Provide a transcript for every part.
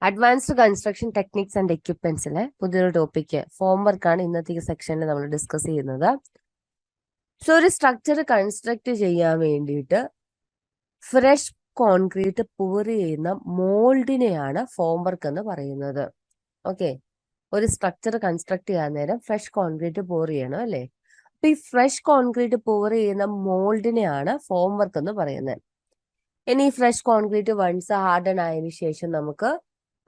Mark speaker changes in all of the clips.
Speaker 1: Advanced construction techniques and എക്യുപ്മെന്റ്സിലെ പുതിയൊരു topic form വർക്കാണ് ഇന്നത്തെ സെക്ഷനിൽ നമ്മൾ ഡിസ്കസ് ചെയ്യുന്നത്. സോ ഒരു സ്ട്രക്ചർ കൺസ്ട്രക്ട് ചെയ്യാൻ വേണ്ടിയിട്ട് ഫ്രഷ് കോൺക്രീറ്റ് പൂർ ചെയ്യുന്ന മോൾഡിനെയാണ് ഫോം വർക്ക് എന്ന് പറയുന്നത്. ഓക്കെ, ഒരു സ്ട്രക്ചർ കൺസ്ട്രക്ട് ചെയ്യാൻ നേരം ഫ്രഷ് കോൺക്രീറ്റ് പൂർ ചെയ്യണം അല്ലേ? അപ്പൊ ഈ ഫ്രഷ് കോൺക്രീറ്റ് പൂർ ചെയ്യുന്ന മോൾഡിനെയാണ് ഫോം വർക്ക് എന്ന് പറയുന്നത്. ഇനി ഫ്രഷ് കോൺക്രീറ്റ് വൺസ് ഹാർഡൻ ആയതിനു ശേഷം നമുക്ക്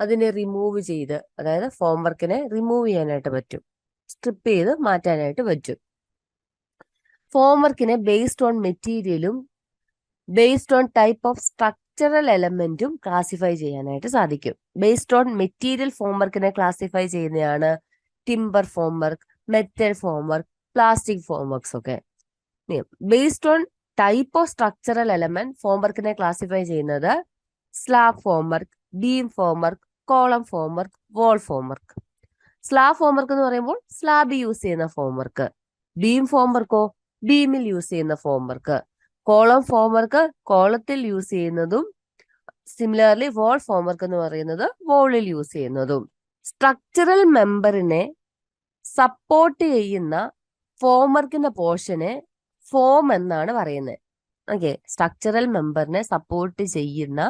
Speaker 1: അതിനെ റിമൂവ് ചെയ്ത്, അതായത് ഫോം വർക്കിനെ റിമൂവ് ചെയ്യാനായിട്ട് പറ്റും, സ്ട്രിപ്പ് ചെയ്ത് മാറ്റാനായിട്ട് പറ്റും. ഫോം വർക്കിനെ ബേസ്ഡ് ഓൺ മെറ്റീരിയലും based on type of structural എലമെന്റും ക്ലാസിഫൈ ചെയ്യാനായിട്ട് സാധിക്കും. ബേസ്ഡ് ഓൺ മെറ്റീരിയൽ ഫോം വർക്കിനെ ക്ലാസിഫൈ ചെയ്യുന്നതാണ് timber formwork, metal formwork, plastic formworks ഒക്കെ. Based on type of structural element ഫോം വർക്കിനെ ക്ലാസിഫൈ ചെയ്യുന്നത് slab formwork, beam formwork, column formwork, wall formwork. Slab formwork എന്ന് പറയുമ്പോൾ slab use ചെയ്യുന്ന formwork. Beam ഫോം വർക്കോ ബീമിൽ യൂസ് ചെയ്യുന്ന formwork. Column form work കോളത്തിൽ യൂസ് ചെയ്യുന്നതും, സിമിലർലി വോൾ ഫോം വർക്ക് എന്ന് പറയുന്നത് വോളിൽ യൂസ് ചെയ്യുന്നതും. സ്ട്രക്ചറൽ മെമ്പറിനെ സപ്പോർട്ട് ചെയ്യുന്ന ഫോം വർക്കിന്റെ പോർഷനെ ഫോം എന്നാണ് പറയുന്നത്. ഓക്കെ, സ്ട്രക്ചറൽ മെമ്പറിനെ സപ്പോർട്ട് ചെയ്യുന്ന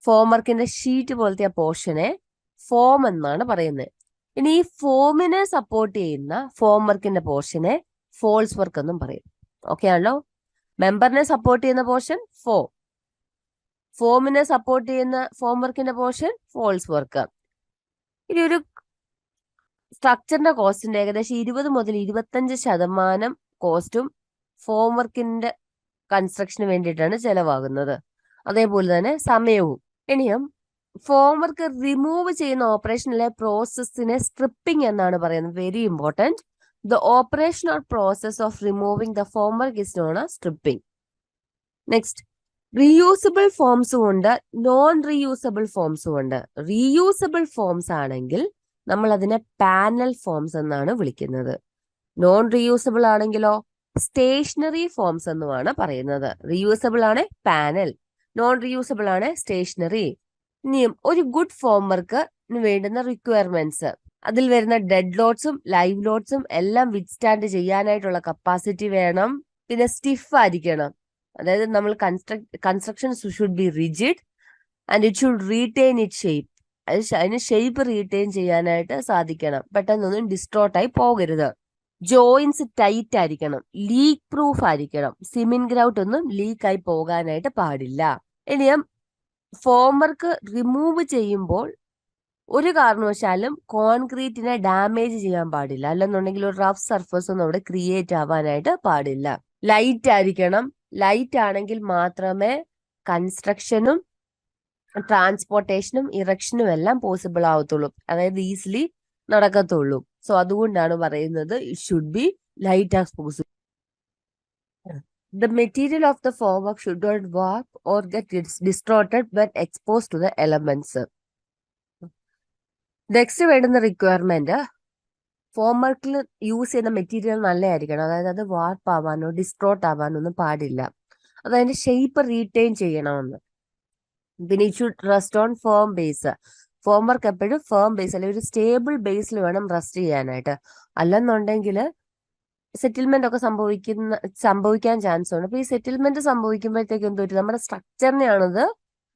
Speaker 1: ഫോം വർക്കിന്റെ ഷീറ്റ് പോലത്തെ ആ പോർഷനെ ഫോം എന്നാണ് പറയുന്നത്. ഇനി ഈ ഫോമിനെ സപ്പോർട്ട് ചെയ്യുന്ന ഫോം വർക്കിന്റെ പോർഷനെ ഫോൾസ് വർക്ക് എന്നും പറയും. ഓക്കെ ആണല്ലോ? മെമ്പറിനെ സപ്പോർട്ട് ചെയ്യുന്ന പോർഷൻ ഫോമിനെ സപ്പോർട്ട് ചെയ്യുന്ന ഫോം വർക്കിന്റെ പോർഷൻ ഫോൾസ് വർക്ക്. ഇനി ഒരു സ്ട്രക്ചറിന്റെ കോസ്റ്റിന്റെ ഏകദേശം 20 മുതൽ 25% കോസ്റ്റും ഫോം വർക്കിന്റെ കൺസ്ട്രക്ഷന് വേണ്ടിയിട്ടാണ് ചെലവാകുന്നത്. അതേപോലെ തന്നെ സമയവും. ഇനിയും ഫോം വർക്ക് റിമൂവ് ചെയ്യുന്ന ഓപ്പറേഷനിലെ പ്രോസസ്സിനെ സ്ട്രിപ്പിംഗ് എന്നാണ് പറയുന്നത്. Very important. The operation or process of removing the formwork is known as stripping. Next, reusable ഫോംസും ഉണ്ട്, നോൺ റീയൂസബിൾ ഫോംസും ഉണ്ട്. റീയൂസബിൾ ഫോംസ് ആണെങ്കിൽ നമ്മൾ അതിനെ പാനൽ ഫോംസ് എന്നാണ് വിളിക്കുന്നത്. നോൺ റീയൂസബിൾ ആണെങ്കിലോ സ്റ്റേഷനറി ഫോംസ് എന്നുമാണ് പറയുന്നത്. റീയൂസബിൾ ആണ് പാനൽ, നോൺ റീയൂസബിൾ ആണ് സ്റ്റേഷനറി. ഇനിയും ഒരു ഗുഡ് ഫോം വർക്ക് വേണ്ടുന്ന റിക്വയർമെന്റ്സ്, അതിൽ വരുന്ന ഡെഡ് ലോഡ്സും ലൈവ് ലോഡ്സും എല്ലാം വിത്ത്സ്റ്റാൻഡ് ചെയ്യാനായിട്ടുള്ള കപ്പാസിറ്റി വേണം. പിന്നെ സ്റ്റിഫ് ആയിരിക്കണം, അതായത് നമ്മൾ construction should be rigid and it should retain it shape. അതിന് ഷേപ്പ് റീറ്റെയിൻ ചെയ്യാനായിട്ട് സാധിക്കണം, പെട്ടെന്നൊന്നും ഡിസ്ട്രോർട്ട് ആയി പോകരുത്. ജോയിൻസ് ടൈറ്റ് ആയിരിക്കണം, ലീക്ക് പ്രൂഫ് ആയിരിക്കണം, സിമെന്റ് ഗ്രൗട്ട് ഒന്നും ലീക്ക് ആയി പോകാനായിട്ട് പാടില്ല. ഇനിയും ഫോം വർക്ക് റിമൂവ് ചെയ്യുമ്പോൾ ഒരു കാരണവശാലും കോൺക്രീറ്റിനെ ഡാമേജ് ചെയ്യാൻ പാടില്ല, അല്ലെന്നുണ്ടെങ്കിൽ ഒരു റഫ് സർഫസ് ഒന്നും അവിടെ ക്രിയേറ്റ് ആവാനായിട്ട് പാടില്ല. ലൈറ്റ് ആയിരിക്കണം, ലൈറ്റ് ആണെങ്കിൽ മാത്രമേ കൺസ്ട്രക്ഷനും ട്രാൻസ്പോർട്ടേഷനും ഇറക്ഷനും എല്ലാം പോസിബിൾ ആവത്തുള്ളൂ, അതായത് ഈസിലി നടക്കത്തുള്ളൂ. സോ അതുകൊണ്ടാണ് പറയുന്നത് it should B light as possible. The material of the formwork should not warp or get distorted when exposed to the elements. Next വേണ്ടുന്ന റിക്വയർമെന്റ്, ഫോം വർക്കിൽ യൂസ് ചെയ്യുന്ന മെറ്റീരിയൽ നല്ലതായിരിക്കണം, അതായത് അത് വാർപ്പ് ആവാനോ ഡിസ്ട്രോട്ട് ആവാനോ ഒന്നും പാടില്ല. അതതിന്റെ ഷേപ്പ് റീറ്റെയിൻ ചെയ്യണമെന്ന്. പിന്നെ it should rest on firm base. Form work എപ്പോഴും ഫേം ബേസ് അല്ലെങ്കിൽ ഒരു സ്റ്റേബിൾ ബേസിൽ വേണം റെസ്റ്റ് ചെയ്യാനായിട്ട്. അല്ലെന്നുണ്ടെങ്കിൽ സെറ്റിൽമെന്റ് ഒക്കെ സംഭവിക്കാൻ ചാൻസ് ഉണ്ട്. അപ്പൊ ഈ സെറ്റിൽമെന്റ് സംഭവിക്കുമ്പോഴത്തേക്ക് എന്ത് പറ്റും, നമ്മുടെ സ്ട്രക്ചറിനെയാണത്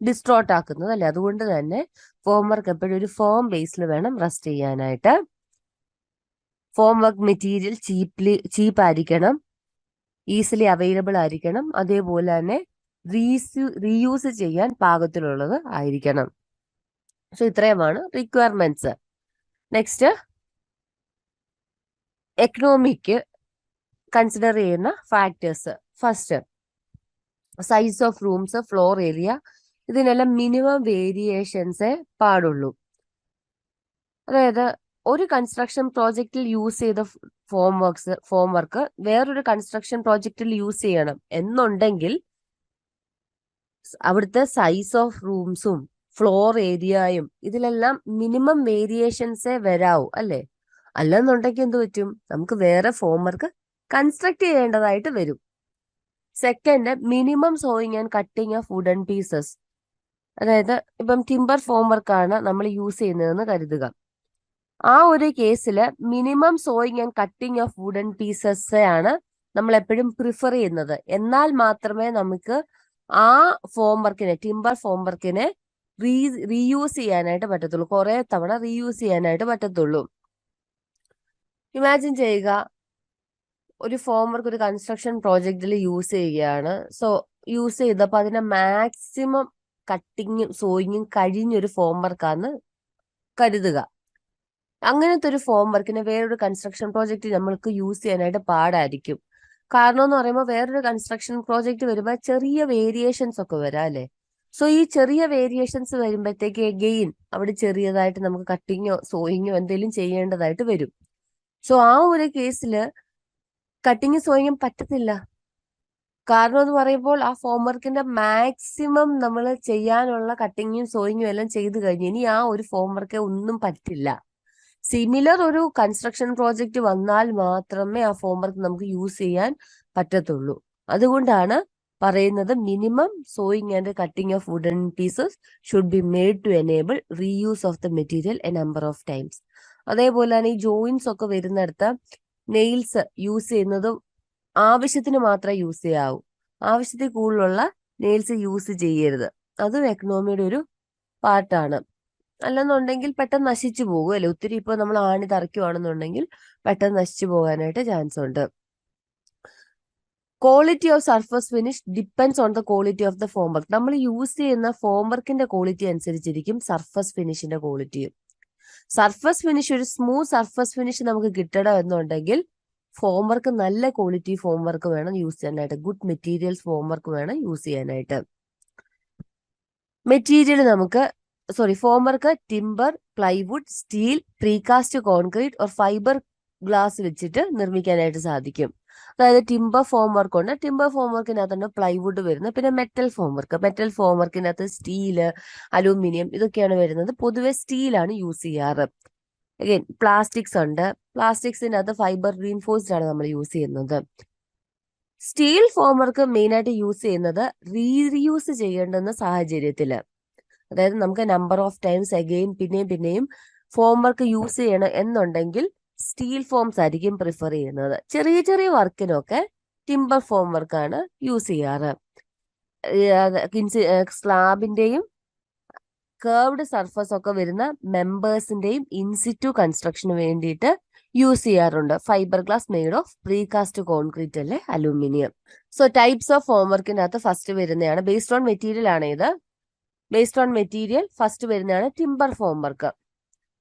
Speaker 1: ഡിസ്ട്രോട്ട് ആക്കുന്നത് അല്ലെ. അതുകൊണ്ട് തന്നെ ഫോം വർക്ക് എപ്പോഴും ഒരു ഫേം ബേസിൽ വേണം റെസ്റ്റ് ചെയ്യാനായിട്ട്. ഫോം വർക്ക് മെറ്റീരിയൽ ചീപ്പായിരിക്കണം, ഈസിലി അവൈലബിൾ ആയിരിക്കണം, അതേപോലെ തന്നെ റീയൂസ് ചെയ്യാൻ പാകത്തിലുള്ളത് ആയിരിക്കണം. സോ ഇത്രയുമാണ് റിക്വയർമെന്റ്സ്. നെക്സ്റ്റ്, എക്കണോമിക്ക് കൺസിഡർ ചെയ്യുന്ന factors. First, size of rooms, floor area, ഇതിനെല്ലാം മിനിമം വേരിയേഷൻസേ പാടുള്ളൂ. അതായത് ഒരു കൺസ്ട്രക്ഷൻ പ്രോജക്റ്റിൽ യൂസ് ചെയ്ത ഫോം വർക്ക് വേറൊരു കൺസ്ട്രക്ഷൻ പ്രോജക്റ്റിൽ യൂസ് ചെയ്യണം എന്നുണ്ടെങ്കിൽ അവിടുത്തെ സൈസ് ഓഫ് റൂംസും ഫ്ലോർ ഏരിയയും ഇതിലെല്ലാം മിനിമം വേരിയേഷൻസേ വരാവൂ അല്ലേ. അല്ലെന്നുണ്ടെങ്കിൽ എന്ത് പറ്റും, നമുക്ക് വേറെ ഫോം വർക്ക് കൺസ്ട്രക്ട് ചെയ്യേണ്ടതായിട്ട് വരും. Second, minimum sawing and cutting of wooden pieces. അതായത് ഇപ്പം ടിമ്പർ ഫോം വർക്കാണ് നമ്മൾ യൂസ് ചെയ്യുന്നതെന്ന് കരുതുക. ആ ഒരു കേസിൽ minimum sawing and cutting of wooden pieces ആണ് നമ്മൾ എപ്പോഴും പ്രിഫർ ചെയ്യുന്നത്. എന്നാൽ മാത്രമേ നമുക്ക് ആ ഫോം വർക്കിനെ, ടിമ്പർ ഫോം വർക്കിനെ റീയൂസ് ചെയ്യാനായിട്ട് പറ്റത്തുള്ളൂ, കുറെ തവണ റീയൂസ് ചെയ്യാനായിട്ട് പറ്റത്തുള്ളൂ. ഇമാജിൻ ചെയ്യുക, ഒരു ഫോം വർക്ക് ഒരു കൺസ്ട്രക്ഷൻ പ്രോജക്റ്റിൽ യൂസ് ചെയ്യുകയാണ്. സോ യൂസ് ചെയ്തപ്പോൾ അതിന്റെ മാക്സിമം കട്ടിങ്ങും സോയിങ്ങും കഴിഞ്ഞൊരു ഫോം വർക്കാന്ന് കരുതുക. അങ്ങനത്തെ ഒരു ഫോം വർക്കിനെ വേറൊരു കൺസ്ട്രക്ഷൻ പ്രോജക്റ്റ് നമ്മൾക്ക് യൂസ് ചെയ്യാനായിട്ട് പാടായിരിക്കും. കാരണം എന്ന് പറയുമ്പോൾ വേറൊരു കൺസ്ട്രക്ഷൻ പ്രോജക്റ്റ് വരുമ്പോൾ ചെറിയ വേരിയേഷൻസ് ഒക്കെ വരാം അല്ലെ. സോ ഈ ചെറിയ വേരിയേഷൻസ് വരുമ്പോഴത്തേക്ക് എഗെയിൻ അവിടെ ചെറിയതായിട്ട് നമുക്ക് കട്ടിങ്ങോ സോയിങ്ങോ എന്തെങ്കിലും ചെയ്യേണ്ടതായിട്ട് വരും. സോ ആ ഒരു കേസിൽ കട്ടിങ് സോയിങ്ങും പറ്റത്തില്ല. കാരണം എന്ന് പറയുമ്പോൾ ആ ഫോം വർക്കിന്റെ മാക്സിമം നമ്മൾ ചെയ്യാനുള്ള കട്ടിങ്ങും സോയിങ്ങും എല്ലാം ചെയ്തു കഴിഞ്ഞു. ഇനി ആ ഒരു ഫോം വർക്ക് ഒന്നും പറ്റില്ല. സിമിലർ ഒരു കൺസ്ട്രക്ഷൻ പ്രോജക്റ്റ് വന്നാൽ മാത്രമേ ആ ഫോം വർക്ക് നമുക്ക് യൂസ് ചെയ്യാൻ പറ്റത്തുള്ളൂ. അതുകൊണ്ടാണ് പറയുന്നത് minimum sawing and cutting of wooden pieces should be made to enable reuse of the material a number of times. അതേപോലെ തന്നെ ഈ ജോയിൻസ് ഒക്കെ വരുന്നിടത്ത് നെയിൽസ് യൂസ് ചെയ്യുന്നത് ആവശ്യത്തിന് മാത്രമേ യൂസ് ചെയ്യാവൂ. ആവശ്യത്തിൽ കൂടുതലുള്ള നെയിൽസ് യൂസ് ചെയ്യരുത്. അതും എക്കണോമിയുടെ ഒരു പാർട്ടാണ്. അല്ലെന്നുണ്ടെങ്കിൽ പെട്ടെന്ന് നശിച്ചു പോകും അല്ലെ. ഒത്തിരി ഇപ്പൊ നമ്മൾ ആണി തറയ്ക്കുവാണെന്നുണ്ടെങ്കിൽ പെട്ടെന്ന് നശിച്ചു പോകാനായിട്ട് ചാൻസ് ഉണ്ട്. Quality of surface finish depends on the quality of the form work. നമ്മൾ യൂസ് ചെയ്യുന്ന ഫോം വർക്കിന്റെ ക്വാളിറ്റി അനുസരിച്ചിരിക്കും സർഫസ് ഫിനിഷിന്റെ ക്വാളിറ്റിയും. സർഫസ് ഫിനിഷ് ഒരു സ്മൂത്ത് സർഫസ് ഫിനിഷ് നമുക്ക് കിട്ടണം എന്നുണ്ടെങ്കിൽ ഫോം വർക്ക് നല്ല ക്വാളിറ്റി ഫോം വർക്ക് വേണം യൂസ് ചെയ്യാനായിട്ട്. ഗുഡ് മെറ്റീരിയൽസ് ഫോം വർക്ക് വേണം യൂസ് ചെയ്യാനായിട്ട്. മെറ്റീരിയൽ നമുക്ക് form work timber, plywood, steel, precast concrete or fibre glass വെച്ചിട്ട് നിർമ്മിക്കാനായിട്ട് സാധിക്കും. അതായത് ടിമ്പർ ഫോം വർക്ക് ഉണ്ട്. ടിമ്പർ ഫോം വർക്കിനകത്താണ് പ്ലൈവുഡ് വരുന്നത്. പിന്നെ മെറ്റൽ ഫോം വർക്കിനകത്ത് സ്റ്റീല്, അലൂമിനിയം ഇതൊക്കെയാണ് വരുന്നത്. പൊതുവെ സ്റ്റീലാണ് യൂസ് ചെയ്യാറ്. അഗൈൻ പ്ലാസ്റ്റിക്സ് ഉണ്ട്. പ്ലാസ്റ്റിക്സിനകത്ത് ഫൈബർ റീൻഫോഴ്സ്ഡ് ആണ് നമ്മൾ യൂസ് ചെയ്യുന്നത്. സ്റ്റീൽ ഫോം വർക്ക് മെയിൻ ആയിട്ട് യൂസ് ചെയ്യുന്നത് റീയൂസ് ചെയ്യേണ്ടുന്ന സാഹചര്യത്തില്. അതായത് നമുക്ക് നമ്പർ ഓഫ് ടൈംസ് അഗെയിൻ പിന്നെയും ഫോം വർക്ക് യൂസ് ചെയ്യണം എന്നുണ്ടെങ്കിൽ സ്റ്റീൽ ഫോംസ് ആയിരിക്കും പ്രിഫർ ചെയ്യുന്നത്. ചെറിയ ചെറിയ വർക്കിനൊക്കെ ടിമ്പർ ഫോം വർക്കാണ് യൂസ് ചെയ്യാറ്. സ്ലാബിന്റെയും കേർവ്ഡ് സർഫസ് ഒക്കെ വരുന്ന മെമ്പേഴ്സിന്റെയും ഇൻസിറ്റു കൺസ്ട്രക്ഷന് വേണ്ടിയിട്ട് യൂസ് ചെയ്യാറുണ്ട്. Fibre glass made of precast concrete അല്ലെ അലൂമിനിയം. സോ ടൈപ്സ് ഓഫ് ഫോം വർക്കിനകത്ത് ഫസ്റ്റ് വരുന്നതാണ്, ബേസ്ഡ് ഓൺ മെറ്റീരിയൽ ആണ് ഇത്. ബേസ്ഡ് ഓൺ മെറ്റീരിയൽ ഫസ്റ്റ് വരുന്നതാണ് ടിമ്പർ ഫോം വർക്ക്.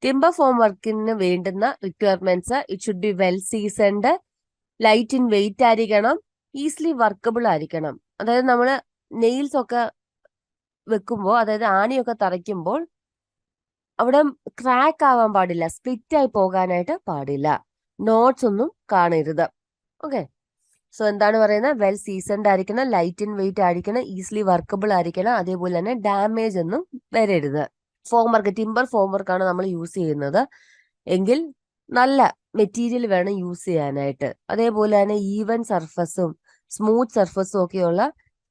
Speaker 1: ടിമ്പർ ഫോം വർക്കിന് വേണ്ടുന്ന requirements: it should be well seasoned, light in weight ആയിരിക്കണം, ഈസിലി വർക്കബിൾ ആയിരിക്കണം. അതായത് നമ്മൾ നെയിൽസ് ഒക്കെ വെക്കുമ്പോൾ, അതായത് ആണിയൊക്കെ തറയ്ക്കുമ്പോൾ അവിടെ ക്രാക്ക് ആവാൻ പാടില്ല, സ്പ്ലിറ്റ് ആയി പോകാനായിട്ട് പാടില്ല, നോട്ട്സ് ഒന്നും കാണരുത്. ഓക്കെ. സോ എന്താണ് പറയുന്നത്? വെൽ സീസൺഡ് ആയിരിക്കണം, ലൈറ്റ് ഇൻ വെയിറ്റ് ആയിരിക്കണം, ഈസിലി വർക്കബിൾ ആയിരിക്കണം, അതേപോലെ തന്നെ ഡാമേജ് ഒന്നും വരരുത്. ഫോം വർക്ക്, ടിമ്പർ ഫോം വർക്കാണ് നമ്മൾ യൂസ് ചെയ്യുന്നത് എങ്കിൽ നല്ല മെറ്റീരിയൽ വേണം യൂസ് ചെയ്യാനായിട്ട്. അതേപോലെ തന്നെ ഈവൻ സർഫസും സ്മൂത്ത് സർഫസും ഒക്കെയുള്ള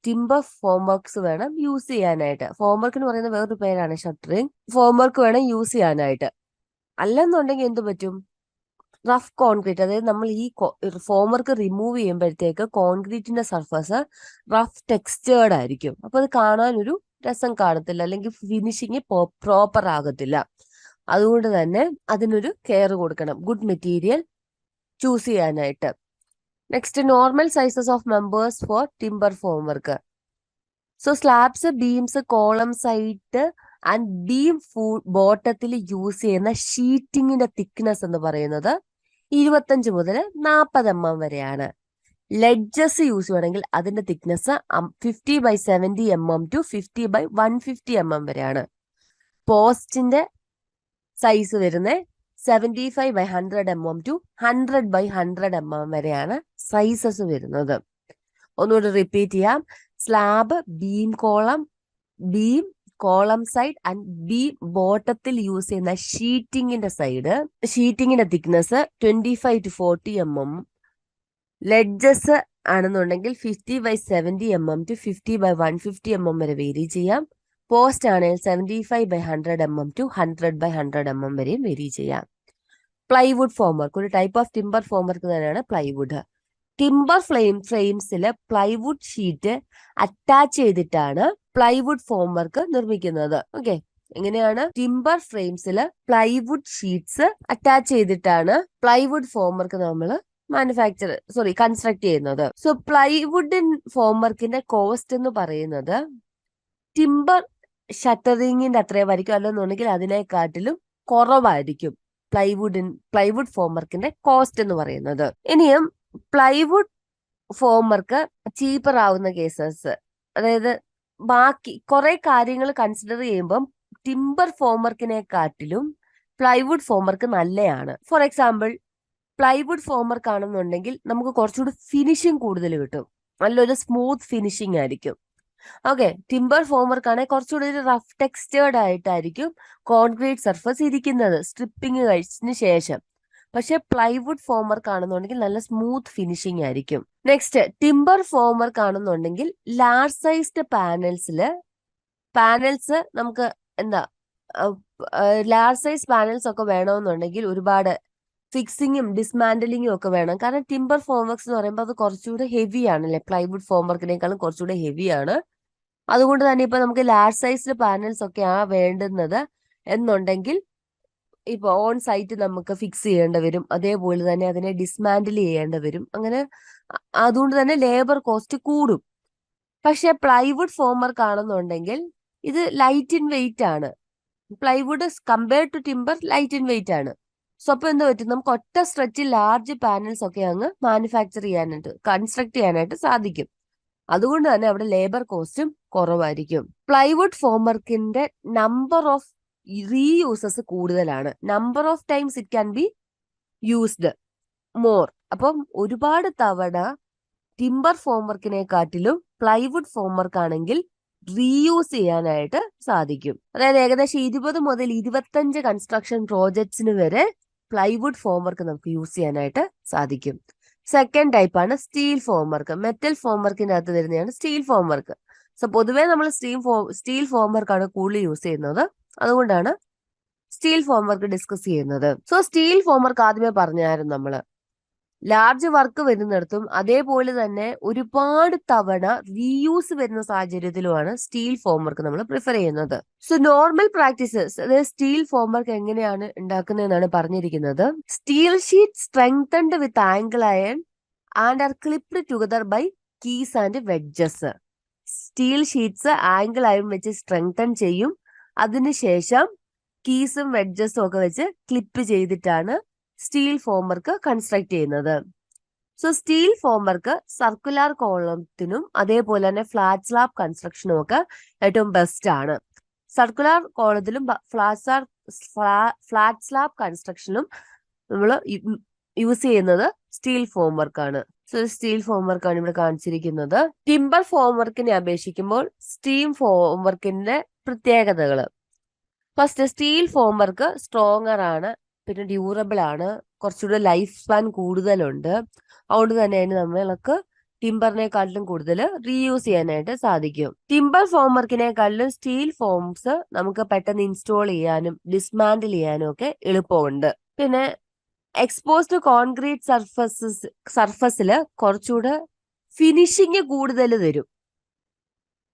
Speaker 1: ടിമ്പർ ഫോം വർക്ക്സ് വേണം യൂസ് ചെയ്യാനായിട്ട്. ഫോം വർക്ക് എന്ന് പറയുന്ന വേറൊരു പേരാണ് ഷട്ടറിങ്. ഫോം വർക്ക് വേണം യൂസ് ചെയ്യാനായിട്ട്. അല്ലെന്നുണ്ടെങ്കിൽ എന്ത് പറ്റും? റഫ് കോൺക്രീറ്റ്, അതായത് നമ്മൾ ഈ ഫോം വർക്ക് റിമൂവ് ചെയ്യുമ്പോഴത്തേക്ക് കോൺക്രീറ്റിന്റെ സർഫസ് റഫ് ടെക്സ്ചേർഡ് ആയിരിക്കും. അപ്പൊ അത് കാണാൻ ഒരു രസം കാണത്തില്ല, അല്ലെങ്കിൽ ഫിനിഷിങ് പ്രോപ്പർ ആകത്തില്ല. അതുകൊണ്ട് തന്നെ അതിനൊരു കെയർ കൊടുക്കണം, ഗുഡ് മെറ്റീരിയൽ ചൂസ് ചെയ്യാനായിട്ട്. Next, normal sizes of members four timber form work. So slabs, beams, columns ആയിട്ട് ആൻഡ് ബീം ബോട്ടത്തിൽ യൂസ് ചെയ്യുന്ന ഷീറ്റിങ്ങിന്റെ തിക്നെസ് എന്ന് പറയുന്നത് 25 മുതൽ 40 mm വരെയാണ്. ലെഡ്ജസ് യൂസ് ചെയ്യണമെങ്കിൽ അതിന്റെ തിക്നെസ് 50/70 mm ടു 50/150 mm വരെയാണ്. പോസ്റ്റിന്റെ സൈസ് വരുന്നത് 75/100 mm ടു 100/100 mm വരെയാണ് സൈസസ് വരുന്നത്. ഒന്നുകൂടി റിപ്പീറ്റ് ചെയ്യാം. Slab, beam column side and beam ബോട്ടത്തിൽ യൂസ് ചെയ്യുന്ന ഷീറ്റിങ്ങിന്റെ തിക്നെസ് 25 to 40 mm. ലെഡ്ജസ് ആണെന്നുണ്ടെങ്കിൽ 50/70 mm ടു 50/150 mm വരെ വേരി ചെയ്യാം. പോസ്റ്റ് ആണെങ്കിൽ 75/100 mm to 100/100 mm വരെയും വേരി ചെയ്യാം. പ്ലൈവുഡ് ഫോംവർക്ക് ഒരു ടൈപ്പ് ഓഫ് ടിമ്പർ ഫോംവർക്ക് തന്നെയാണ് പ്ലൈവുഡ്. ടിമ്പർ ഫ്രെയിംസിൽ പ്ലൈവുഡ് ഷീറ്റ് അറ്റാച്ച് ചെയ്തിട്ടാണ് പ്ലൈവുഡ് ഫോംവർക്ക് നിർമ്മിക്കുന്നത്. ഓക്കെ, എങ്ങനെയാണ്? ടിമ്പർ ഫ്രെയിംസിൽ പ്ലൈവുഡ് ഷീറ്റ്സ് അറ്റാച്ച് ചെയ്തിട്ടാണ് പ്ലൈവുഡ് ഫോംവർക്ക് നമ്മൾ കൺസ്ട്രക്ട് ചെയ്യുന്നത്. സോ പ്ലൈവുഡ് ഫോംവർക്കിന്റെ കോസ്റ്റ് എന്ന് പറയുന്നത് ടിമ്പർ ഷട്ടറിങ്ങിന്റെ അത്രയുമായിരിക്കും, അല്ലെന്നുണ്ടെങ്കിൽ അതിനെക്കാട്ടിലും കുറവായിരിക്കും പ്ലൈവുഡ് ഫോംവർക്കിന്റെ കോസ്റ്റ് എന്ന് പറയുന്നത്. ഇനിയും പ്ലൈവുഡ് ഫോംവർക്ക് ചീപ്പർ ആവുന്ന കേസസ്, അതായത് ബാക്കി കുറെ കാര്യങ്ങൾ കൺസിഡർ ചെയ്യുമ്പം ടിമ്പർ ഫോംവർക്കിനെക്കാട്ടിലും പ്ലൈവുഡ് ഫോംവർക്ക് നല്ലതാണ്. ഫോർ എക്സാമ്പിൾ, പ്ലൈവുഡ് ഫോംവർക്ക് ആണെന്നുണ്ടെങ്കിൽ നമുക്ക് കുറച്ചുകൂടി ഫിനിഷിങ് കൂടുതൽ കിട്ടും, നല്ലൊരു സ്മൂത്ത് ഫിനിഷിങ് ആയിരിക്കും. ഓക്കെ, ടിമ്പർ ഫോംവർക്ക് ആണെങ്കിൽ കുറച്ചുകൂടി ഒരു റഫ് ടെക്സ്റ്റേർഡ് ആയിട്ടായിരിക്കും കോൺക്രീറ്റ് സർഫസ് ഇരിക്കുന്നത് സ്ട്രിപ്പിംഗ് കഴിച്ചതിന് ശേഷം. പക്ഷെ പ്ലൈവുഡ് ഫോംവർക്ക് ആണെന്നുണ്ടെങ്കിൽ നല്ല സ്മൂത്ത് ഫിനിഷിംഗ് ആയിരിക്കും. നെക്സ്റ്റ്, ടിമ്പർ ഫോംവർക്ക് ആണെന്നുണ്ടെങ്കിൽ ലാർജ് സൈസ്ഡ് പാനൽസ് നമുക്ക് ലാർജ് സൈസ് പാനൽസ് ഒക്കെ വേണമെന്നുണ്ടെങ്കിൽ ഒരുപാട് ഫിക്സിങ്ങും ഡിസ്മാൻഡലിങ്ങും ഒക്കെ വേണം. കാരണം ടിമ്പർ ഫോംവർക്സ് എന്ന് പറയുമ്പോൾ അത് കുറച്ചുകൂടെ ഹെവി ആണല്ലേ, പ്ലൈവുഡ് ഫോംവർക്കിനേക്കാളും കുറച്ചുകൂടെ ഹെവിയാണ്. അതുകൊണ്ട് തന്നെ ഇപ്പൊ നമുക്ക് ലാർജ് സൈസ്ഡ് പാനൽസ് ഒക്കെ വേണ്ടുന്നത് എന്നുണ്ടെങ്കിൽ ഇപ്പൊ ഓൺ സൈറ്റ് നമുക്ക് ഫിക്സ് ചെയ്യേണ്ടി വരും, അതേപോലെ തന്നെ അതിനെ ഡിസ്മാൻഡിൽ ചെയ്യേണ്ടി വരും. അങ്ങനെ അതുകൊണ്ട് തന്നെ ലേബർ കോസ്റ്റ് കൂടും. പക്ഷെ പ്ലൈവുഡ് ഫോംവർക്ക് ആണെന്നുണ്ടെങ്കിൽ ഇത് ലൈറ്റ് ഇൻ വെയിറ്റ് ആണ്. Plywood compared to timber light in weight ആണ്. സോ അപ്പൊ എന്ത് പറ്റും, നമുക്ക് ഒറ്റ സ്ട്രെച്ചിൽ ലാർജ് പാനൽസ് ഒക്കെ അങ്ങ് കൺസ്ട്രക്ട് ചെയ്യാനായിട്ട് സാധിക്കും. അതുകൊണ്ട് തന്നെ അവിടെ ലേബർ കോസ്റ്റും കുറവായിരിക്കും. പ്ലൈവുഡ് ഫോംവർക്കിന്റെ നമ്പർ ഓഫ് റീയൂസസ് കൂടുതലാണ്. Number of times it can be used more. അപ്പം ഒരുപാട് തവണ ടിമ്പർ ഫോംവർക്കിനെക്കാട്ടിലും പ്ലൈവുഡ് ഫോംവർക്ക് ആണെങ്കിൽ റീയൂസ് ചെയ്യാനായിട്ട് സാധിക്കും. അതായത് ഏകദേശം 20 മുതൽ 25 കൺസ്ട്രക്ഷൻ പ്രോജക്ട്സിന് വരെ പ്ലൈവുഡ് ഫോംവർക്ക് നമുക്ക് യൂസ് ചെയ്യാനായിട്ട് സാധിക്കും. സെക്കൻഡ് ടൈപ്പാണ് സ്റ്റീൽ ഫോംവർക്ക്. മെറ്റൽ ഫോംവർക്കിന്റെ അകത്ത് വരുന്നതാണ് സ്റ്റീൽ ഫോംവർക്ക്. സോ പൊതുവേ നമ്മൾ സ്റ്റീൽ ഫോംവർക്കാണ് കൂടുതൽ യൂസ് ചെയ്യുന്നത്. അതുകൊണ്ടാണ് സ്റ്റീൽ ഫോംവർക്ക് ഡിസ്കസ് ചെയ്യുന്നത്. സോ സ്റ്റീൽ ഫോംവർക്ക് ആദ്യമേ പറഞ്ഞായിരുന്നു നമ്മള്. ലാർജ് വർക്ക് വരുന്നിടത്തും അതേപോലെ തന്നെ ഒരുപാട് തവണ റീയൂസ് വരുന്ന സാഹചര്യത്തിലുമാണ് സ്റ്റീൽ ഫോംവർക്ക് നമ്മൾ പ്രിഫർ ചെയ്യുന്നത്. സോ നോർമൽ പ്രാക്ടീസസ്, അതായത് സ്റ്റീൽ ഫോംവർക്ക് എങ്ങനെയാണ് ഉണ്ടാക്കുന്നതെന്നാണ് പറഞ്ഞിരിക്കുന്നത്. Steel sheet strengthened with angle iron and are clipped together by keys and wedges. Steel sheets angle iron വെച്ച് സ്ട്രെങ്തൻ ചെയ്യും, അതിനുശേഷം കീസും വെഡ്ജസും ഒക്കെ വെച്ച് ക്ലിപ്പ് ചെയ്തിട്ടാണ് സ്റ്റീൽ ഫോംവർക്ക് കൺസ്ട്രക്ട് ചെയ്യുന്നത്. സോ സ്റ്റീൽ ഫോംവർക്ക് സർക്കുലർ കോളത്തിനും അതേപോലെ തന്നെ ഫ്ലാറ്റ് സ്ലാബ് കൺസ്ട്രക്ഷനും ഒക്കെ ഏറ്റവും ബെസ്റ്റ് ആണ്. സർക്കുലർ കോളത്തിലും ഫ്ലാറ്റ് സ്ലാബ് കൺസ്ട്രക്ഷനും നമ്മൾ യൂസ് ചെയ്യുന്നത് സ്റ്റീൽ ഫോംവർക്ക് ആണ്. സോ സ്റ്റീൽ ഫോംവർക്ക് ആണ് ഇവിടെ കാണിച്ചിരിക്കുന്നത്. ടിമ്പർ ഫോംവർക്കിനെ അപേക്ഷിക്കുമ്പോൾ സ്റ്റീൽ ഫോംവർക്കിന്റെ പ്രത്യേകതകൾ. ഫസ്റ്റ്, സ്റ്റീൽ ഫോംവർക്ക് സ്ട്രോങ്ങർ ആണ്, പിന്നെ ഡ്യൂറബിൾ ആണ്, കുറച്ചുകൂടെ ലൈഫ് സ്പാൻ കൂടുതലുണ്ട്. അതുകൊണ്ട് തന്നെ നമ്മൾക്ക് ടിമ്പറിനെക്കാട്ടിലും കൂടുതൽ റീയൂസ് ചെയ്യാനായിട്ട് സാധിക്കും. ടിമ്പർ ഫോംവർക്കിനെക്കാട്ടിലും സ്റ്റീൽ ഫോംസ് നമുക്ക് പെട്ടെന്ന് ഇൻസ്റ്റോൾ ചെയ്യാനും ഡിസ്മാൻഡിൽ ചെയ്യാനും ഒക്കെ എളുപ്പമുണ്ട്. പിന്നെ എക്സ്പോസ്ഡ് കോൺക്രീറ്റ് സർഫസിൽ കുറച്ചുകൂടെ ഫിനിഷിങ് കൂടുതൽ തരും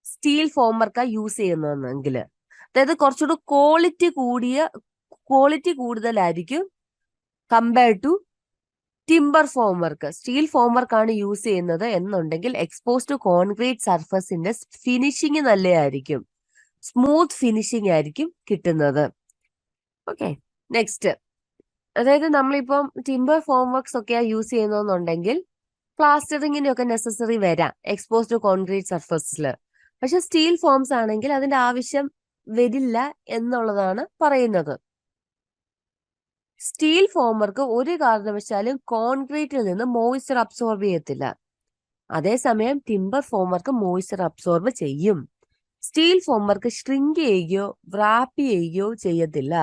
Speaker 1: സ്റ്റീൽ ഫോംവർക്ക് യൂസ് ചെയ്യുന്നതെങ്കിൽ. അതായത് കുറച്ചുകൂടെ ക്വാളിറ്റി കൂടുതലായിരിക്കും കമ്പയർഡ് ടു ടിമ്പർ ഫോംവർക്ക്. സ്റ്റീൽ ഫോംവർക്ക് ആണ് യൂസ് ചെയ്യുന്നത് എന്നുണ്ടെങ്കിൽ എക്സ്പോസ്ഡ് കോൺക്രീറ്റ് സർഫസിന്റെ ഫിനിഷിങ് നല്ലതായിരിക്കും, സ്മൂത്ത് ഫിനിഷിങ് ആയിരിക്കും കിട്ടുന്നത്. ഓക്കെ, നെക്സ്റ്റ്, അതായത് നമ്മളിപ്പം ടിമ്പർ ഫോംവർക്സ് ഒക്കെയാ യൂസ് ചെയ്യുന്നതെന്നുണ്ടെങ്കിൽ പ്ലാസ്റ്ററിങ്ങിന്റെ ഒക്കെ നെസസറി വരാം എക്സ്പോസ്ഡ് കോൺക്രീറ്റ് സർഫസിൽ. പക്ഷെ സ്റ്റീൽ ഫോംസ് ആണെങ്കിൽ അതിന്റെ ആവശ്യം വരില്ല എന്നുള്ളതാണ് പറയുന്നത്. സ്റ്റീൽ ഫോംവർക്ക് ഒരു കാരണവശാലും കോൺക്രീറ്റിൽ നിന്ന് മോയ്സ്ചർ അബ്സോർബ് ചെയ്യത്തില്ല. അതേസമയം ടിമ്പർ ഫോംവർക്ക് മോയ്സ്ചർ അബ്സോർബ് ചെയ്യും. സ്റ്റീൽ ഫോംവർക്ക് ഷ്രിങ്ക് ചെയ്യുകയോ വ്രാപ്പ് ചെയ്യുകയോ ചെയ്യത്തില്ല.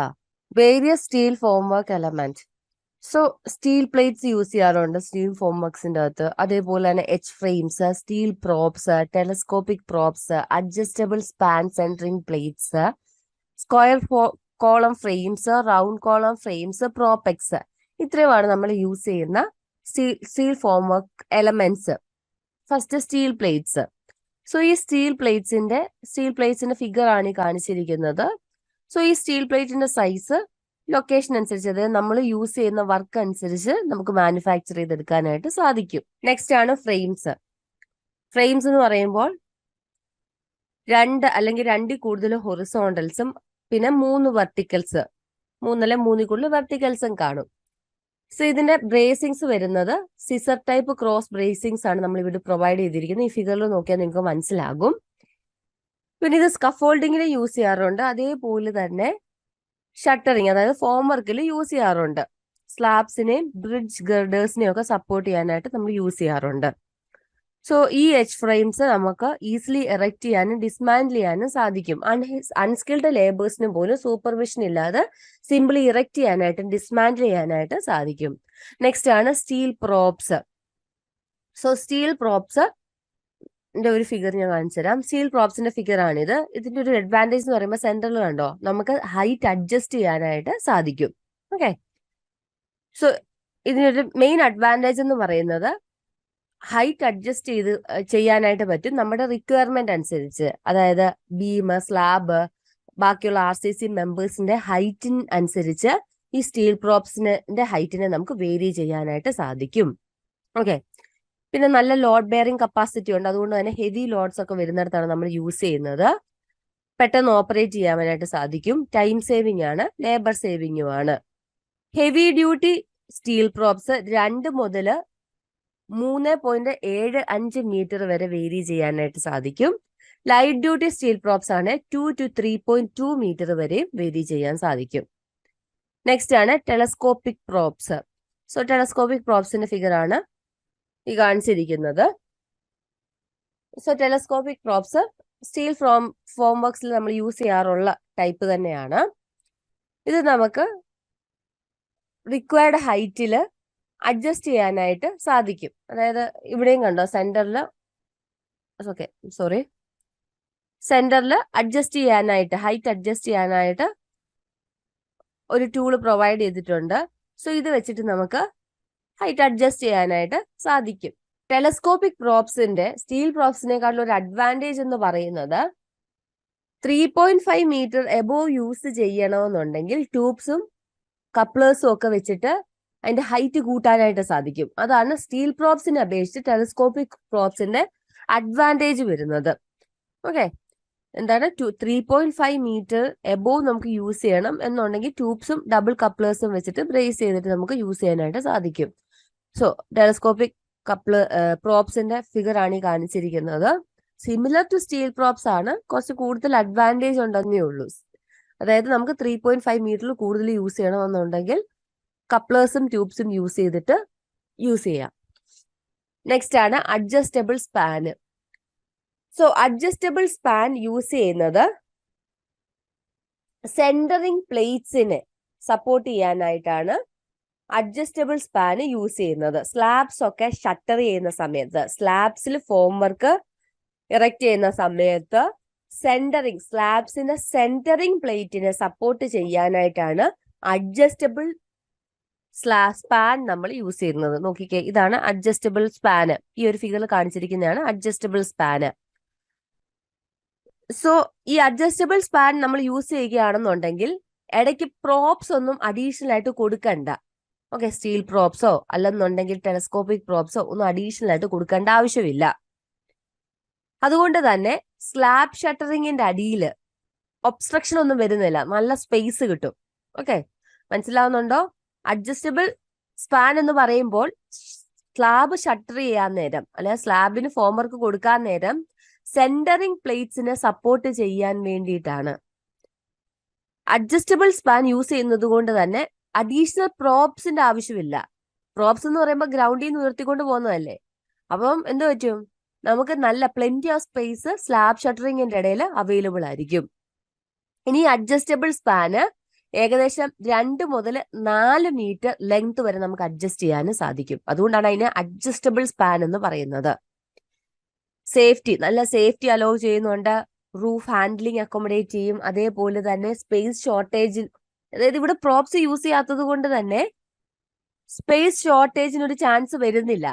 Speaker 1: Various steel formwork element. So steel plates use ചെയ്യാറുണ്ട് സ്റ്റീൽ ഫോം വർക്സിന്റെ അകത്ത്. അതേപോലെ തന്നെ H frames, steel props, telescopic props, adjustable span centring plates, square column frames, round column frames, propex, ഇത്രയുമാണ് നമ്മൾ യൂസ് ചെയ്യുന്ന steel formwork elements. First steel plates. So ഈ സ്റ്റീൽ പ്ലേറ്റ്സിന്റെ ഫിഗർ ആണ് ഈ കാണിച്ചിരിക്കുന്നത്. സോ ഈ സ്റ്റീൽ പ്ലേറ്റിന്റെ സൈസ് ലൊക്കേഷൻ അനുസരിച്ച്, അതായത് നമ്മൾ യൂസ് ചെയ്യുന്ന വർക്ക് അനുസരിച്ച് നമുക്ക് മാനുഫാക്ചർ ചെയ്തെടുക്കാനായിട്ട് സാധിക്കും. നെക്സ്റ്റ് ആണ് ഫ്രെയിംസ്. ഫ്രെയിംസ് എന്ന് പറയുമ്പോൾ 2 അല്ലെങ്കിൽ 2 കൂടുതൽ ഹൊറിസോണ്ടൽസും പിന്നെ 3 വെർട്ടിക്കൽസ്, 3 കൂടുതൽ വെർട്ടിക്കൽസും കാണും. സോ ഇതിന്റെ ബ്രേസിങ്സ് വരുന്നത് സിസർ ടൈപ്പ് ക്രോസ് ബ്രേസിങ്സ് ആണ് നമ്മൾ ഇവിടെ പ്രൊവൈഡ് ചെയ്തിരിക്കുന്നത്. ഈ ഫിഗറിൽ നോക്കിയാൽ നിങ്ങൾക്ക് മനസ്സിലാകും. പിന്നെ ഇത് സ്കഫോൾഡിങ്ങിന് യൂസ് ചെയ്യാറുണ്ട്. അതേപോലെ തന്നെ ഷട്ടറിങ്, അതായത് ഫോം വർക്കിൽ യൂസ് ചെയ്യാറുണ്ട്. സ്ലാബ്സിനെയും ബ്രിഡ്ജ് ഗർഡേഴ്സിനെയും ഒക്കെ സപ്പോർട്ട് ചെയ്യാനായിട്ട് നമ്മൾ യൂസ് ചെയ്യാറുണ്ട്. സോ ഈ എച്ച് ഫ്രെയിംസ് നമുക്ക് ഈസിലി എറക്ട് ചെയ്യാനും ഡിസ്മാൻഡിൽ ചെയ്യാനും സാധിക്കും. അൺസ്കിൽഡ് ലേബേഴ്സിന് പോലും സൂപ്പർവിഷൻ ഇല്ലാതെ സിംപിളി ഇറക്ട് ചെയ്യാനായിട്ടും ഡിസ്മാൻഡിൽ ചെയ്യാനായിട്ട് സാധിക്കും. നെക്സ്റ്റ് ആണ് steel props. So steel props ഒരു ഫിഗർ ഞാൻ കാണിച്ചു തരാം. സ്റ്റീൽ പ്രോപ്സിന്റെ ഫിഗർ ആണിത്. ഇതിന്റെ ഒരു അഡ്വാൻറ്റേജ് എന്ന് പറയുമ്പോൾ സെന്ററിൽ കണ്ടോ, നമുക്ക് ഹൈറ്റ് അഡ്ജസ്റ്റ് ചെയ്യാനായിട്ട് സാധിക്കും. ഓക്കെ, സോ ഇതിനൊരു മെയിൻ അഡ്വാൻറ്റേജ് എന്ന് പറയുന്നത് ഹൈറ്റ് അഡ്ജസ്റ്റ് ചെയ്യാനായിട്ട് പറ്റും നമ്മുടെ റിക്വയർമെന്റ് അനുസരിച്ച്. അതായത് ബീം, സ്ലാബ്, ബാക്കിയുള്ള RCC മെമ്പേഴ്സിന്റെ ഹൈറ്റിന് അനുസരിച്ച് ഈ സ്റ്റീൽ പ്രോപ്സിന്റെ ഹൈറ്റിനെ നമുക്ക് വേരി ചെയ്യാനായിട്ട് സാധിക്കും. ഓക്കെ, പിന്നെ നല്ല ലോഡ് ബെയറിംഗ് കപ്പാസിറ്റി ഉണ്ട്. അതുകൊണ്ട് തന്നെ ഹെവി ലോഡ്സ് ഒക്കെ വരുന്നിടത്താണ് നമ്മൾ യൂസ് ചെയ്യുന്നത്. പെട്ടെന്ന് ഓപ്പറേറ്റ് ചെയ്യാനായിട്ട് സാധിക്കും. ടൈം സേവിംഗ് ആണ്, ലേബർ സേവിംഗും ആണ്. ഹെവി ഡ്യൂട്ടി സ്റ്റീൽ പ്രോപ്സ് 2 മുതൽ 3.75 മീറ്റർ വരെ വേരി ചെയ്യാനായിട്ട് സാധിക്കും. ലൈറ്റ് ഡ്യൂട്ടി സ്റ്റീൽ പ്രോപ്സ് ആണ് 2 to 3.2 മീറ്റർ വരെ വേരി ചെയ്യാൻ സാധിക്കും. നെക്സ്റ്റ് ആണ് ടെലസ്കോപ്പിക് പ്രോപ്സ്. സോ ടെലസ്കോപ്പിക് പ്രോപ്സിന്റെ ഫിഗർ ആണ് ഈ കാണിച്ചിരിക്കുന്നത്. സോ ടെലസ്കോപ്പിക് പ്രോപ്സ് സ്റ്റീൽ ഫോം വർക്സിൽ നമ്മൾ യൂസ് ചെയ്യാറുള്ള ടൈപ്പ് തന്നെയാണ്. ഇത് നമുക്ക് റിക്വയർഡ് ഹൈറ്റിൽ അഡ്ജസ്റ്റ് ചെയ്യാനായിട്ട് സാധിക്കും. അതായത് ഇവിടെയും കണ്ടോ, സെന്ററിൽ അഡ്ജസ്റ്റ് ചെയ്യാനായിട്ട്, ഹൈറ്റ് അഡ്ജസ്റ്റ് ചെയ്യാനായിട്ട് ഒരു ടൂള് പ്രൊവൈഡ് ചെയ്തിട്ടുണ്ട്. സോ ഇത് വെച്ചിട്ട് നമുക്ക് ഹൈറ്റ് അഡ്ജസ്റ്റ് ചെയ്യാനായിട്ട് സാധിക്കും. ടെലസ്കോപ്പിക് പ്രോപ്സിന്റെ സ്റ്റീൽ പ്രോപ്സിനേക്കാളും ഒരു അഡ്വാൻറ്റേജ് എന്ന് പറയുന്നത് 3.5 മീറ്റർ എബോവ് യൂസ് ചെയ്യണമെന്നുണ്ടെങ്കിൽ ട്യൂബ്സും കപ്ലേഴ്സും ഒക്കെ വെച്ചിട്ട് അതിന്റെ ഹൈറ്റ് കൂട്ടാനായിട്ട് സാധിക്കും. അതാണ് സ്റ്റീൽ പ്രോപ്സിനെ അപേക്ഷിച്ച് ടെലസ്കോപ്പിക് പ്രോപ്സിന്റെ അഡ്വാൻറ്റേജ് വരുന്നത്. ഓക്കെ, എന്താണ് 3.5 മീറ്റർ എബോവ് നമുക്ക് യൂസ് ചെയ്യണം എന്നുണ്ടെങ്കിൽ ട്യൂബ്സും ഡബിൾ കപ്ലേഴ്സും വെച്ചിട്ട് ബ്രേസ് ചെയ്തിട്ട് നമുക്ക് യൂസ് ചെയ്യാനായിട്ട് സാധിക്കും. സോ ടെലസ്കോപ്പിക് പ്രോപ്സിന്റെ ഫിഗർ ആണ് ഈ കാണിച്ചിരിക്കുന്നത്. സിമിലർ ടു സ്റ്റീൽ പ്രോപ്സ് ആണ്, കുറച്ച് കൂടുതൽ അഡ്വാൻറ്റേജ് ഉണ്ടെന്നേ ഉള്ളൂ. അതായത് നമുക്ക് 3.5 മീറ്ററിൽ കൂടുതൽ യൂസ് ചെയ്യണമെന്നുണ്ടെങ്കിൽ കപ്ലേഴ്സും ട്യൂബ്സും യൂസ് ചെയ്തിട്ട് യൂസ് ചെയ്യാം. നെക്സ്റ്റ് ആണ് adjustable span. So adjustable span use ചെയ്യുന്നത് സെന്ററിങ് പ്ലേറ്റ്സിനെ സപ്പോർട്ട് ചെയ്യാനായിട്ടാണ് അഡ്ജസ്റ്റബിൾ സ്പാൻ യൂസ് ചെയ്യുന്നത്. സ്ലാബ്സ് ഒക്കെ ഷട്ടർ ചെയ്യുന്ന സമയത്ത്, സ്ലാബ്സിൽ ഫോം വർക്ക് ഇറക്ട് ചെയ്യുന്ന സമയത്ത് സ്ലാബ്സിന്റെ സെന്ററിങ് പ്ലേറ്റിനെ സപ്പോർട്ട് ചെയ്യാനായിട്ടാണ് അഡ്ജസ്റ്റബിൾ സ്പാൻ നമ്മൾ യൂസ് ചെയ്യുന്നത്. നോക്കിക്കേ, ഇതാണ് അഡ്ജസ്റ്റബിൾ സ്പാന്. ഈ ഒരു ഫിഗറിൽ കാണിച്ചിരിക്കുന്നതാണ് അഡ്ജസ്റ്റബിൾ സ്പാന്. സോ ഈ അഡ്ജസ്റ്റബിൾ സ്പാൻ നമ്മൾ യൂസ് ചെയ്യുകയാണെന്നുണ്ടെങ്കിൽ ഇടയ്ക്ക് പ്രോപ്സ് ഒന്നും അഡീഷണൽ ആയിട്ട് കൊടുക്കണ്ട. ഓക്കെ, സ്റ്റീൽ പ്രോപ്സോ അല്ലെന്നുണ്ടെങ്കിൽ ടെലസ്കോപ്പിക് പ്രോപ്സോ ഒന്നും അഡീഷണൽ ആയിട്ട് കൊടുക്കേണ്ട ആവശ്യമില്ല. അതുകൊണ്ട് തന്നെ സ്ലാബ് ഷട്ടറിങ്ങിന്റെ അടിയിൽ ഒബ്സ്ട്രക്ഷൻ ഒന്നും വരുന്നില്ല, നല്ല സ്പേസ് കിട്ടും. ഓക്കെ, മനസ്സിലാവുന്നുണ്ടോ? അഡ്ജസ്റ്റബിൾ സ്പാൻ എന്ന് പറയുമ്പോൾ സ്ലാബ് ഷട്ടർ ചെയ്യാൻ നേരം, അല്ലെങ്കിൽ സ്ലാബിന് ഫോം വർക്ക് കൊടുക്കാൻ നേരം സെന്ററിങ് പ്ലേറ്റ്സിനെ സപ്പോർട്ട് ചെയ്യാൻ വേണ്ടിയിട്ടാണ്. അഡ്ജസ്റ്റബിൾ സ്പാൻ യൂസ് ചെയ്യുന്നത് കൊണ്ട് തന്നെ അഡീഷണൽ പ്രോപ്സിന്റെ ആവശ്യമില്ല. പ്രോപ്സ് എന്ന് പറയുമ്പോൾ ഗ്രൗണ്ടിൽ നിന്ന് ഉയർത്തിക്കൊണ്ട് പോകുന്നതല്ലേ. അപ്പം എന്ത് പറ്റും, നമുക്ക് നല്ല പ്ലെന്റി ഓഫ് സ്പേസ് സ്ലാബ് ഷട്ടറിങ്ങിന്റെ ഇടയിൽ അവൈലബിൾ ആയിരിക്കും. ഇനി അഡ്ജസ്റ്റബിൾ സ്പാന് ഏകദേശം 2 മുതൽ 4 മീറ്റർ ലെങ്ത് വരെ നമുക്ക് അഡ്ജസ്റ്റ് ചെയ്യാനും സാധിക്കും. അതുകൊണ്ടാണ് അതിനെ അഡ്ജസ്റ്റബിൾ സ്പാൻ എന്ന് പറയുന്നത്. സേഫ്റ്റി, നല്ല സേഫ്റ്റി അലോ ചെയ്യുന്നുണ്ട്. റൂഫ് ഹാൻഡ്ലിംഗ് അക്കോമഡേറ്റ് ചെയ്യും. അതേപോലെ തന്നെ സ്പേസ് ഷോർട്ടേജ്, അതായത് ഇവിടെ പ്രോപ്സ് യൂസ് ചെയ്യാത്തത് കൊണ്ട് തന്നെ സ്പേസ് ഷോർട്ടേജിന് ഒരു ചാൻസ് വരുന്നില്ല.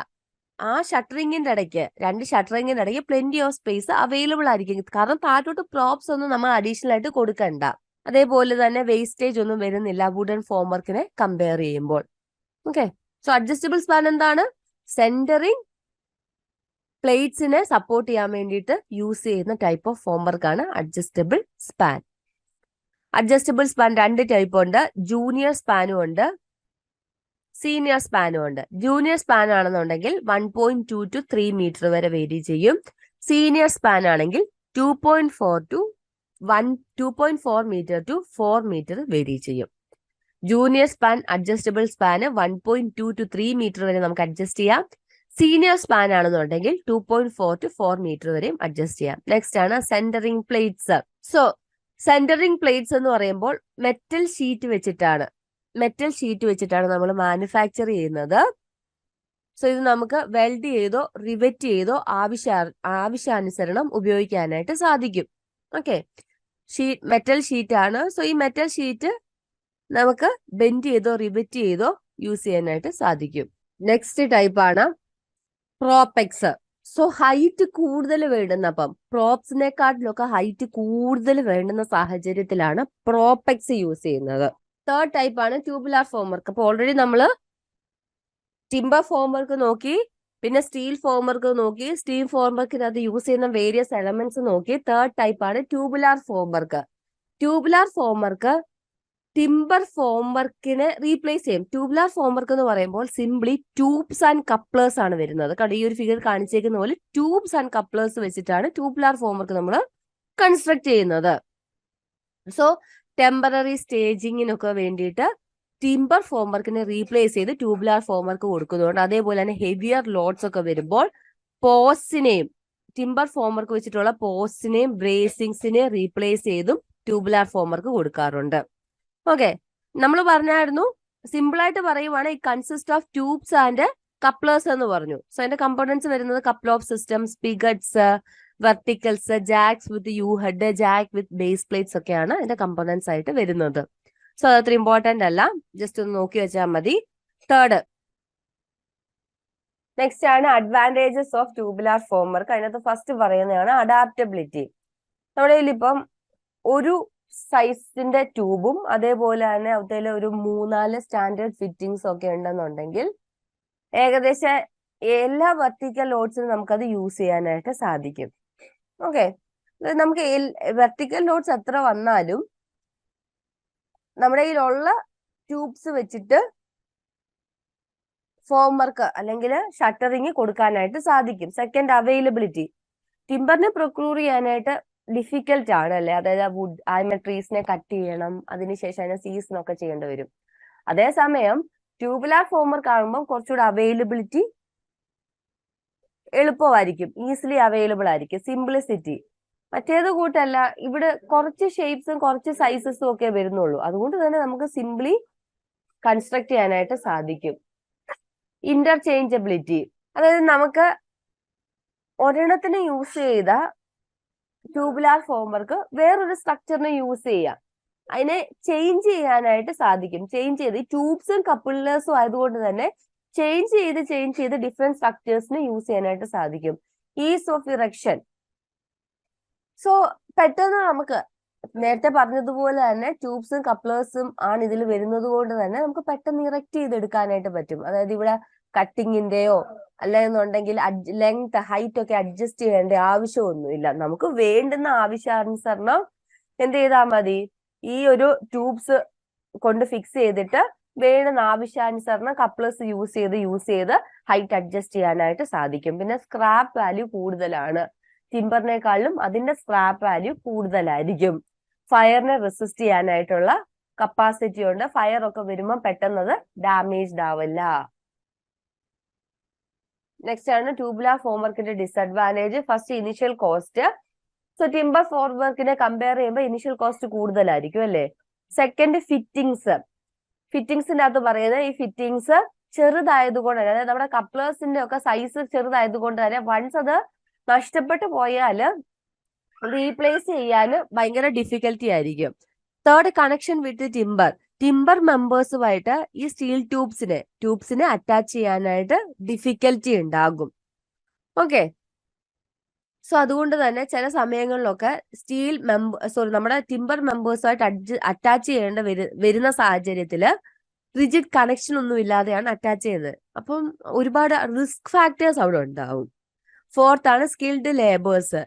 Speaker 1: ആ ഷട്ടറിങ്ങിന്റെ ഇടയ്ക്ക്, 2 ഷട്ടറിങ്ങിന്റെ ഇടയ്ക്ക് പ്ലെന്റി ഓഫ് സ്പേസ് അവൈലബിൾ ആയിരിക്കും. കാരണം താഴോട്ട് പ്രോപ്സ് ഒന്നും നമ്മൾ അഡീഷണൽ ആയിട്ട് കൊടുക്കണ്ട. അതേപോലെ തന്നെ വേസ്റ്റേജ് ഒന്നും വരുന്നില്ല വുഡൻ ഫോം വർക്കിനെ കമ്പയർ ചെയ്യുമ്പോൾ. ഓക്കെ, സോ അഡ്ജസ്റ്റബിൾ സ്പാൻ എന്താണ്? സെന്ററിങ് പ്ലേറ്റ്സിനെ സപ്പോർട്ട് ചെയ്യാൻ വേണ്ടിയിട്ട് യൂസ് ചെയ്യുന്ന ടൈപ്പ് ഓഫ് ഫോം വർക്കാണ് adjustable span. Adjustable span 2 type ഉണ്ട്. ജൂനിയർ സ്പാനും ഉണ്ട്, സീനിയർ സ്പാനും ഉണ്ട്. ജൂനിയർ സ്പാൻ ആണെന്നുണ്ടെങ്കിൽ 1.2 to 3 മീറ്റർ വരെ വേരി ചെയ്യും. സീനിയർ സ്പാൻ ആണെങ്കിൽ 2.4 മീറ്റർ ടു 4 മീറ്റർ വേരി ചെയ്യും. ജൂനിയർ സ്പാൻ അഡ്ജസ്റ്റബിൾ സ്പാന് 1.2 to 3 മീറ്റർ വരെ നമുക്ക് അഡ്ജസ്റ്റ് ചെയ്യാം. സീനിയർ സ്പാൻ ആണെന്നുണ്ടെങ്കിൽ 2.4 to 4 മീറ്റർ വരെയും അഡ്ജസ്റ്റ് ചെയ്യാം. നെക്സ്റ്റ് ആണ് centring plates. So centring plates എന്ന് പറയുമ്പോൾ മെറ്റൽ ഷീറ്റ് വെച്ചിട്ടാണ് നമ്മൾ മാനുഫാക്ചർ ചെയ്യുന്നത്. സോ ഇത് നമുക്ക് വെൽഡ് ചെയ്തോ റിവെറ്റ് ചെയ്തോ ആവശ്യാനുസരണം ഉപയോഗിക്കാനായിട്ട് സാധിക്കും. ഓക്കെ, മെറ്റൽ ഷീറ്റ് ആണ്. സോ ഈ മെറ്റൽ ഷീറ്റ് നമുക്ക് ബെൻഡ് ചെയ്തോ റിവെറ്റ് ചെയ്തോ യൂസ് ചെയ്യാനായിട്ട് സാധിക്കും. നെക്സ്റ്റ് ടൈപ്പ് ആണ് പ്രോപെക്സ്. സോ ഹൈറ്റ് കൂടുതൽ വേണ്ടുന്ന, അപ്പം പ്രോപ്സിനെക്കാട്ടിലൊക്കെ ഹൈറ്റ് കൂടുതൽ വേണ്ടുന്ന സാഹചര്യത്തിലാണ് പ്രോപെക്സ് യൂസ് ചെയ്യുന്നത്. തേർഡ് ടൈപ്പ് ആണ് ട്യൂബുലാർ ഫോം വർക്ക്. അപ്പൊ ഓൾറെഡി നമ്മള് ടിംബർ ഫോം വർക്ക് നോക്കി, പിന്നെ സ്റ്റീൽ ഫോം വർക്ക് നോക്കി, സ്റ്റീൽ ഫോം വർക്കിനകത്ത് യൂസ് ചെയ്യുന്ന വേരിയസ് എലമെന്റ്സ് നോക്കി. തേർഡ് ടൈപ്പ് ആണ് tubular form work. Tubular form work timber form വർക്കിനെ റീപ്ലേസ് ചെയ്യും. ട്യൂബുലാർ ഫോം വർക്ക് എന്ന് പറയുമ്പോൾ സിംപ്ലി ട്യൂബ്സ് ആൻഡ് കപ്ലേഴ്സ് ആണ് വരുന്നത്. കാരണം ഈ ഒരു ഫിഗർ കാണിച്ചേക്കുന്ന പോലെ ട്യൂബ്സ് ആൻഡ് കപ്ലേഴ്സ് വെച്ചിട്ടാണ് ട്യൂബുലാർ ഫോം വർക്ക് നമ്മൾ കൺസ്ട്രക്ട് ചെയ്യുന്നത്. സോ ടെമ്പററി സ്റ്റേജിങ്ങിനൊക്കെ വേണ്ടിയിട്ട് ടിംബർ ഫോം വർക്കിനെ റീപ്ലേസ് ചെയ്ത് ട്യൂബുലാർ ഫോം വർക്ക് കൊടുക്കുന്നുണ്ട്. അതേപോലെ തന്നെ ഹെവിയർ ലോഡ്സ് ഒക്കെ വരുമ്പോൾ പോസ്റ്റിനെയും, ടിംബർ ഫോം വർക്ക് വെച്ചിട്ടുള്ള പോസ്റ്റിനെയും ബ്രേസിങ്സിനെയും റീപ്ലേസ് ചെയ്തും ട്യൂബുലാർ ഫോം വർക്ക് കൊടുക്കാറുണ്ട്. ഓക്കെ, നമ്മൾ പറഞ്ഞായിരുന്നു, സിമ്പിൾ ആയിട്ട് പറയുവാണ്, ഈ consist of tubes and couplers എന്ന് പറഞ്ഞു. സോ അതിന്റെ കമ്പോണൻസ് വരുന്നത് couple of systems, spigots, verticals, jacks with U head, jack with base plates ഒക്കെയാണ് ഇതിന്റെ കമ്പോണൻസ് ആയിട്ട് വരുന്നത്. സോ അതത്ര ഇമ്പോർട്ടന്റ് അല്ല, ജസ്റ്റ് ഒന്ന് നോക്കി വെച്ചാൽ മതി. തേർഡ്, നെക്സ്റ്റ് ആണ് advantages of tubular form work. അതിനകത്ത് ഫസ്റ്റ് പറയുന്നതാണ് അഡാപ്റ്റബിലിറ്റി. നമ്മുടെ കയ്യിൽ ഇപ്പം ഒരു സൈസിന്റെ ട്യൂബും അതേപോലെ തന്നെ അതിൽ ഒരു 3-4 സ്റ്റാൻഡേർഡ് ഫിറ്റിംഗ്സ് ഒക്കെ ഉണ്ടെന്നുണ്ടെങ്കിൽ ഏകദേശം എല്ലാ വെർട്ടിക്കൽ ലോഡ്സിനും നമുക്കത് യൂസ് ചെയ്യാനായിട്ട് സാധിക്കും. ഓക്കെ, നമുക്ക് വെർട്ടിക്കൽ ലോഡ്സ് എത്ര വന്നാലും നമ്മുടെ കയ്യിലുള്ള ട്യൂബ്സ് വെച്ചിട്ട് ഫോം വർക്ക് അല്ലെങ്കിൽ ഷട്ടറിങ് കൊടുക്കാനായിട്ട് സാധിക്കും. Second, availability. ടിംബറിനെ പ്രൊക്യൂർ ചെയ്യാനായിട്ട് ഡിഫിക്കൽട്ട് ആണ് അല്ലെ. അതായത് വുഡ് അതിനെ ട്രീസിനെ കട്ട് ചെയ്യണം, അതിനുശേഷം അതിനെ സീസണൊക്കെ ചെയ്യേണ്ടി വരും. അതേസമയം ട്യൂബുലാർ ഫോം വർക്ക് ആകുമ്പോൾ കുറച്ചുകൂടെ അവൈലബിലിറ്റി എളുപ്പമായിരിക്കും, ഈസിലി അവൈലബിൾ ആയിരിക്കും, സിംപ്ലിസിറ്റി. മറ്റേത് കൂട്ടല്ല, ഇവിടെ കുറച്ച് ഷേപ്സും കുറച്ച് സൈസസും ഒക്കെ വരുന്നുള്ളൂ. അതുകൊണ്ട് തന്നെ നമുക്ക് സിംപ്ലി കൺസ്ട്രക്ട് ചെയ്യാനായിട്ട് സാധിക്കും. ഇന്റർചേഞ്ചബിലിറ്റി, അതായത് നമുക്ക് ഒരെണ്ണത്തിന് യൂസ് ചെയ്ത ട്യൂബുലാർ ഫോം വർക്ക് വേറൊരു സ്ട്രക്ചറിനെ യൂസ് ചെയ്യാം, അതിനെ ചേഞ്ച് ചെയ്യാനായിട്ട് സാധിക്കും. ചേഞ്ച് ചെയ്ത് ഈ ട്യൂബ്സും കപ്പിളേഴ്സും ആയതുകൊണ്ട് തന്നെ ചേഞ്ച് ചെയ്ത് ഡിഫറെന്റ് സ്ട്രക്ചേഴ്സിനെ യൂസ് ചെയ്യാനായിട്ട് സാധിക്കും. Is of erection. സോ പെട്ടെന്ന് നമുക്ക് നേരത്തെ പറഞ്ഞതുപോലെ തന്നെ ട്യൂബ്സും കപ്ലേഴ്സും ആണ് ഇതിൽ വരുന്നത് കൊണ്ട് തന്നെ നമുക്ക് പെട്ടെന്ന് ഇറക്റ്റ് ചെയ്തെടുക്കാനായിട്ട് പറ്റും. അതായത് ഇവിടെ കട്ടിങ്ങിന്റെയോ അല്ലെന്നുണ്ടെങ്കിൽ ലെങ്ത് ഹൈറ്റ് ഒക്കെ അഡ്ജസ്റ്റ് ചെയ്യേണ്ട ആവശ്യമൊന്നുമില്ല. നമുക്ക് വേണ്ടുന്ന ആവശ്യാനുസരണം എന്ത് ചെയ്താൽ മതി, ഈ ഒരു ട്യൂബ്സ് കൊണ്ട് ഫിക്സ് ചെയ്തിട്ട് വേണ്ടുന്ന ആവശ്യാനുസരണം കപ്ലേഴ്സ് യൂസ് ചെയ്ത് ഹൈറ്റ് അഡ്ജസ്റ്റ് ചെയ്യാനായിട്ട് സാധിക്കും. പിന്നെ സ്ക്രാപ്പ് വാല്യൂ കൂടുതലാണ്, ടിംബറിനേക്കാളും അതിന്റെ സ്ക്രാപ്പ് വാല്യൂ കൂടുതലായിരിക്കും. ഫയറിനെ റെസിസ്റ്റ് ചെയ്യാനായിട്ടുള്ള കപ്പാസിറ്റി ഉണ്ട്. ഫയർ ഒക്കെ വരുമ്പോൾ പെട്ടെന്നത് ഡാമേജ്ഡ് ആവില്ല. നെക്സ്റ്റ് ആണ് ട്യൂബുലാർ ഫോം വർക്കിന്റെ disadvantage. First, initial cost. So timber form വർക്കിനെ കമ്പയർ ചെയ്യുമ്പോൾ ഇനിഷ്യൽ കോസ്റ്റ് കൂടുതലായിരിക്കും അല്ലേ. സെക്കൻഡ് ഫിറ്റിങ്സിന്റെ അകത്ത് പറയുന്നത് ഈ ഫിറ്റിങ്സ് ചെറുതായതുകൊണ്ട് തന്നെ, അതായത് നമ്മുടെ കപ്ലേഴ്സിന്റെ ഒക്കെ സൈസ് ചെറുതായതുകൊണ്ട് തന്നെ വൺസ് അത് നഷ്ടപ്പെട്ടു പോയാല് റീപ്ലേസ് ചെയ്യാൻ ഭയങ്കര ഡിഫിക്കൽറ്റി ആയിരിക്കും. തേർഡ്, കണക്ഷൻ വിത്ത് ടിമ്പർ മെമ്പേഴ്സുമായിട്ട് ഈ സ്റ്റീൽ ട്യൂബ്സിനെ അറ്റാച്ച് ചെയ്യാനായിട്ട് ഡിഫിക്കൽറ്റി ഉണ്ടാകും. ഓക്കെ, സോ അതുകൊണ്ട് തന്നെ ചില സമയങ്ങളിലൊക്കെ നമ്മുടെ ടിമ്പർ മെമ്പേഴ്സുമായിട്ട് അറ്റാച്ച് ചെയ്യേണ്ട വരുന്ന സാഹചര്യത്തിൽ റിജിഡ് കണക്ഷൻ ഒന്നും ഇല്ലാതെയാണ് അറ്റാച്ച് ചെയ്യുന്നത്. അപ്പം ഒരുപാട് റിസ്ക് ഫാക്ടേഴ്സ് അവിടെ ഉണ്ടാവും. ഫോർത്ത് ആണ് സ്കിൽഡ് ലേബേഴ്സ്.